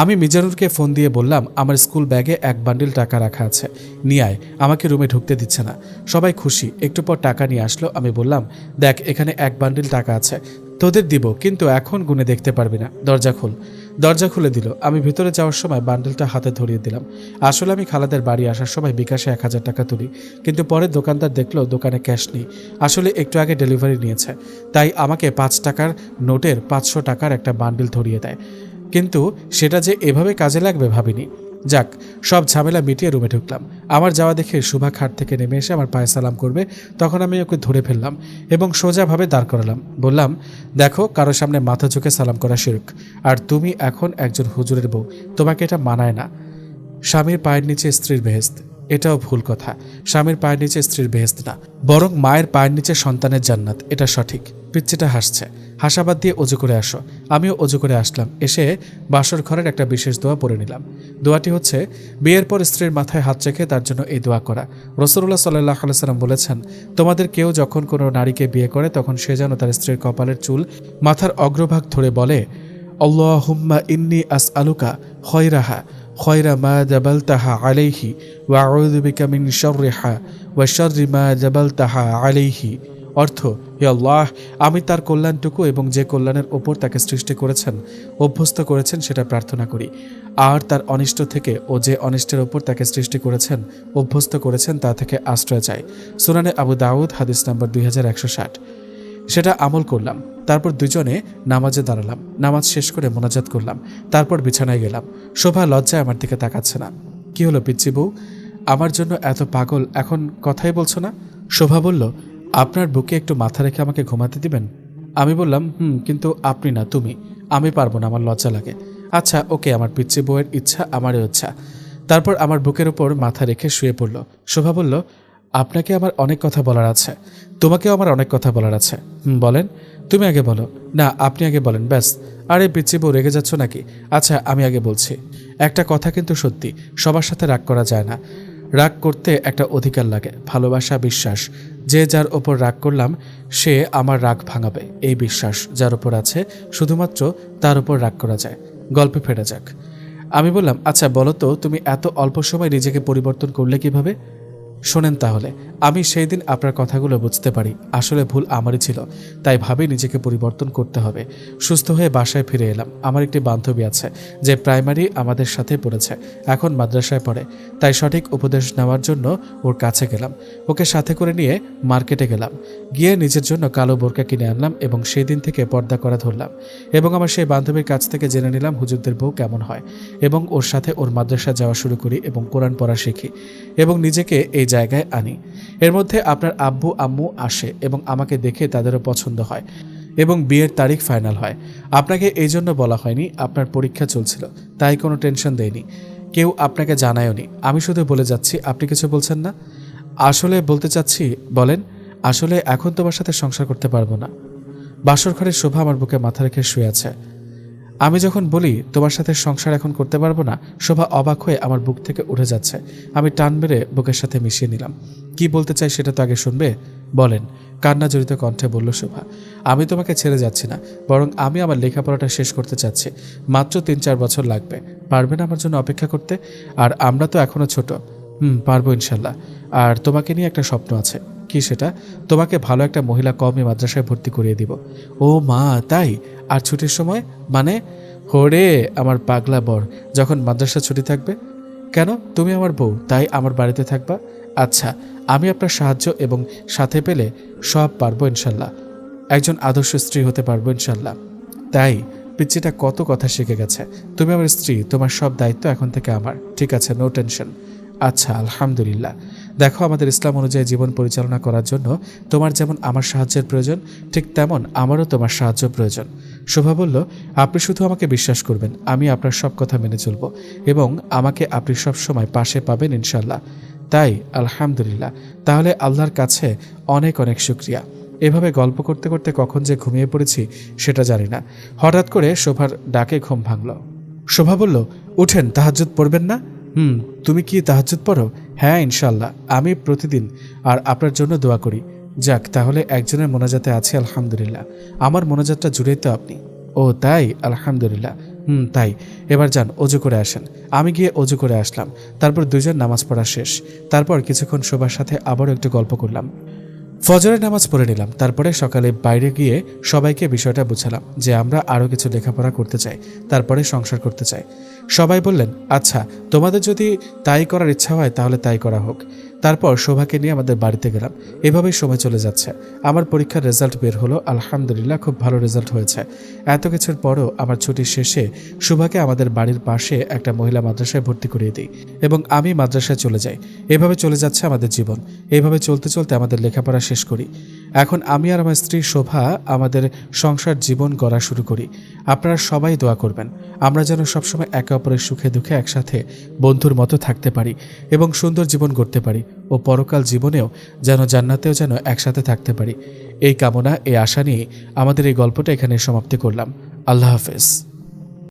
আমি মিজানুরকে ফোন দিয়ে বললাম, আমার স্কুল ব্যাগে 1 বান্ডিল টাকা রাখা আছে, নিয়ে আয়। আমাকে রুমে ঢুকতে দিচ্ছে না। সবাই খুশি। একটু পর টাকা নিয়ে আসলো। আমি বললাম, দেখ এখানে 1 বান্ডিল টাকা আছে, তোদের দিব, কিন্তু এখন গুনে দেখতে পারবি না। দরজা খোল। দরজা খুলে দিল। আমি ভিতরে যাওয়ার সময় বান্ডিলটা হাতে ধরিয়ে দিলাম। আসলে আমি খালাদের বাড়ি আসার সময় বিকাশে 1,000 টাকা তুলি, কিন্তু পরে দোকানদার দেখলো দোকানে ক্যাশ নেই। আসলে একটু আগে ডেলিভারি নিয়েছে, তাই আমাকে 5 টাকার নোটের 500 টাকার একটা বান্ডিল ধরিয়ে দেয়। কিন্তু সেটা যে এভাবে কাজে লাগবে ভাবিনি। যাক, সব ঝামেলা মিটিয়ে রুমে ঢুকলাম। আমার যাওয়া দেখে শুভা খাট থেকে নেমে এসে আমার পায়ে সালাম করবে, তখন আমি ওকে ধরে ফেললাম এবং সোজাভাবে দাঁড় করালাম। বললাম, দেখো, কারোর সামনে মাথা ঝুঁকে সালাম করা শিরক, আর তুমি এখন একজন হুজুরের বউ, তোমাকে এটা মানায় না। স্বামীর পায়ের নিচে স্ত্রীর বেহেশত, এটাও ভুল কথা। স্বামীর পায়ের নিচে স্ত্রীর বেহেশত না, বরং মায়ের পায়ের নিচে সন্তানের জান্নাত, এটা সঠিক। পিচ্চিটা হাসছে। হাসাবাদ দিয়ে অজু করে আসো। আমিও অজু করে আসলাম। এসে বাসর ঘরের একটা বিশেষ দোয়া পড়ে নিলাম। দোয়াটি হচ্ছে, বিয়ের পর স্ত্রীর মাথায় হাত রেখে তার জন্য এই দোয়া করা। রাসূলুল্লাহ সাল্লাল্লাহু আলাইহি সাল্লাম বলেছেন, তোমাদের কেউ যখন কোনো নারীকে বিয়ে করে তখন সে যেন তার স্ত্রীর কপালের চুল মাথার অগ্রভাগ ধরে বলে, আল্লাহুম্মা ইন্নী আসআলুকা খয়রাহা খয়রা মা জাবালতাহা আলাইহি ওয়া আউযু বিকা মিন শাররিহা ওয়া শাররি মা জাবালতাহা আলাইহি। অর্থ, হে আল্লাহ, আমি তার কল্যাণটুকু এবং যে কল্যাণের ওপর তাকে সৃষ্টি করেছেন, অভ্যস্ত করেছেন সেটা প্রার্থনা করি, আর তার অনিষ্ট থেকে ও যে অনিষ্টের ওপর তাকে সৃষ্টি করেছেন, অভ্যস্ত করেছেন তা থেকে আশ্রয় চাই। সুনানে আবু দাউদ হাদিস নম্বর 2160। সেটা আমল করলাম। তারপর দুজনে নামাজে দাঁড়ালাম। নামাজ শেষ করে মোনাজাত করলাম। তারপর বিছানায় গেলাম। শোভা লজ্জায় আমার দিকে তাকাচ্ছে না। কি হলো পিচ্চি বউ, আমার জন্য এত পাগল, এখন কথাই বলছো না? শোভা বলল, আপনার বুকে একটু মাথা রেখে আমাকে ঘুমাতে দিবেন? আমি বললাম, কিন্তু আপনি না, তুমি। আমি পারবো না, আমার লজ্জা লাগে। আচ্ছা ওকে, আমার পিচ্চি বউয়ের ইচ্ছা আমারও ইচ্ছা। তারপর আমার বুকের উপর মাথা রেখে শুয়ে পড়ল। শোভা বলল, আপনাকে আমার অনেক কথা বলার আছে, তোমাকেও আমার অনেক কথা বলার আছে। বলেন। তুমি আগে বলো। না, আপনি আগে বলেন, ব্যাস। আরে পিচ্চি বউ, রেগে যাচ্ছ নাকি? আচ্ছা আমি আগে বলছি। একটা কথা কিন্তু সত্যি, সবার সাথে রাগ করা যায় না। রাগ করতে একটা অধিকার লাগে, ভালোবাসা, বিশ্বাস। যে যার ওপর রাগ করলাম সে আমার রাগ ভাঙাবে, এই বিশ্বাস যার ওপর আছে শুধুমাত্র তার উপর রাগ করা যায়। গল্পে ফেরা যাক। আমি বললাম, আচ্ছা বলো তো, তুমি এত অল্প সময় নিজেকে পরিবর্তন করলে কিভাবে? শোনেন তাহলে। আমি সেই দিন আপনার কথাগুলো বুঝতে পারি, আসলে ভুল আমারই ছিল, তাই ভাবে নিজেকে পরিবর্তন করতে হবে। সুস্থ হয়ে বাসায় ফিরে এলাম। আমার একটি বান্ধবী আছে যে প্রাইমারি আমাদের সাথে পড়েছে, এখন মাদ্রাসায় পড়ে, তাই সঠিক উপদেশ নেওয়ার জন্য ওর কাছে গেলাম। ওকে সাথে করে নিয়ে মার্কেটে গেলাম। গিয়ে নিজের জন্য কালো বোরকা কিনে আনলাম এবং সেই দিন থেকে পর্দা করা ধরলাম। এবং আমার সেই বান্ধবীর কাছ থেকে জেনে নিলাম হুজুরদের বউ কেমন হয়, এবং ওর সাথে ওর মাদ্রাসা যাওয়া শুরু করি এবং কোরআন পড়া শিখি এবং নিজেকে এই জায়গায় আনি। এর মধ্যে আপনার আব্বু আম্মু আসে এবং আমাকে দেখে তাদেরও পছন্দ হয় এবং বিয়ের তারিখ ফাইনাল হয়। আপনাকে এই জন্য বলা হয়নি, আপনার পরীক্ষা চলছিল, তাই কোনো টেনশন দেয়নি, কেউ আপনাকে জানায়ওনি। আমি শুধু বলে যাচ্ছি, আপনি কিছু বলছেন না? আসলে বলতে চাচ্ছি। বলেন। আসলে এখন তোমার সাথে সংসার করতে পারবো না। বাসর ঘরে শোভা আমার বুকে মাথা রেখে শুয়ে আছে। আমি যখন বলি তোমার সাথে সংসার এখন করতে পারবো না, শোভা অবাক হয়ে আমার বুক থেকে উঠে যাচ্ছে। আমি টান মেরে বুকের সাথে মিশিয়ে নিলাম। কি বলতে চাই সেটা তো আগে শুনবে। বলেন। কান্না জড়িত কণ্ঠে বলল শোভা। আমি তোমাকে ছেড়ে যাচ্ছি না, বরং আমি আমার লেখাপড়াটা শেষ করতে চাচ্ছি। মাত্র 3-4 বছর লাগবে। পারবে না আমার জন্য অপেক্ষা করতে? আর আমরা তো এখনো ছোট। পারবো ইনশাল্লাহ। আর তোমাকে নিয়ে একটা স্বপ্ন আছে। কি সেটা? তোমাকে ভালো একটা মহিলা কওমি মাদ্রাসায় ভর্তি করিয়ে দিব। ও মা, তাই? আর ছুটির সময়? মানে? হোরে আমার পাগলা বর, যখন মাদ্রাসা ছুটি থাকবে। কেন? তুমি আমার বউ, তাই আমার বাড়িতে থাকবা। আচ্ছা, আমি আপনার সাহায্য এবং সাথে পেলে সব পারবো ইনশাল্লাহ। একজন আদর্শ স্ত্রী হতে পারবো ইনশাল্লাহ। তাই? পিচ্চিটা কত কথা শিখে গেছে। তুমি আমার স্ত্রী, তোমার সব দায়িত্ব এখন থেকে আমার। ঠিক আছে, নো টেনশন। আচ্ছা, আলহামদুলিল্লাহ। দেখো, আমাদের ইসলাম অনুযায়ী জীবন পরিচালনা করার জন্য তোমার যেমন আমার সাহায্যের প্রয়োজন, ঠিক তেমন আমারও তোমার সাহায্য প্রয়োজন। শোভা বলল, আপনি শুধু আমাকে বিশ্বাস করবেন, আমি আপনার সব কথা মেনে চলব এবং আমাকে আপনি সব সময় পাশে পাবেন ইনশাল্লাহ। তাই? আলহামদুলিল্লাহ। তাহলে আল্লাহর কাছে অনেক অনেক শুকরিয়া। এভাবে গল্প করতে করতে কখন যে ঘুমিয়ে পড়েছি সেটা জানি না। হঠাৎ করে শোভার ডাকে ঘুম ভাঙল। শোভা বলল, উঠেন, তাহাজ্জুদ পড়বেন না? তুমি কি তাহাজ্জুদ পড়ো? হ্যাঁ ইনশাল্লাহ, আমি প্রতিদিন। আর আপনার জন্য দোয়া করি। যাক, তাহলে একজনের মোনাজাতে আছে আলহামদুলিল্লাহ। আমার মোনাজাতটা জুড়েই তো আপনি। ও তাই? আলহামদুলিল্লাহ। তাই। এবার যান, অজু করে আসেন। আমি গিয়ে অজু করে আসলাম। তারপর দুজন নামাজ পড়া শেষ। তারপর কিছুক্ষণ শোভার সাথে আবারও একটু গল্প করলাম। ফজরের নামাজ পড়ে নিলাম। তারপরে সকালে বাইরে গিয়ে সবাইকে বিষয়টা বুঝালাম যে আমরা আরও কিছু লেখাপড়া করতে চাই, তারপরে সংসার করতে চাই। সবাই বললেন, আচ্ছা, তোমাদের যদি তাই করার ইচ্ছা হয় তাহলে তাই করা হোক। তারপর শোভাকে নিয়ে আমাদের বাড়িতে গেলাম। এভাবেই সময় চলে যাচ্ছে। আমার পরীক্ষার রেজাল্ট বের হলো, আলহামদুলিল্লাহ, খুব ভালো রেজাল্ট হয়েছে। এত কিছুর পরও আমার ছুটির শেষে শোভাকে আমাদের বাড়ির পাশে একটা মহিলা মাদ্রাসায় ভর্তি করিয়ে দিই এবং আমি মাদ্রাসায় চলে যাই। এভাবে চলে যাচ্ছে আমাদের জীবন। এইভাবে চলতে চলতে আমাদের লেখাপড়া শেষ করি। এখন আমি আর আমার স্ত্রী শোভা আমাদের সংসার জীবন গড়া শুরু করি। আপনারা সবাই দোয়া করবেন আমরা যেন সবসময় একে অপরের সুখে দুঃখে একসাথে বন্ধুর মতো থাকতে পারি এবং সুন্দর জীবন গড়তে পারি ও পরকাল জীবনেও যেন জান্নাতেও যেন একসাথে থাকতে পারি। এই কামনা, এই আশা নিয়ে আমাদের এই গল্পটা এখানে সমাপ্তি করলাম। আল্লাহ হাফেজ।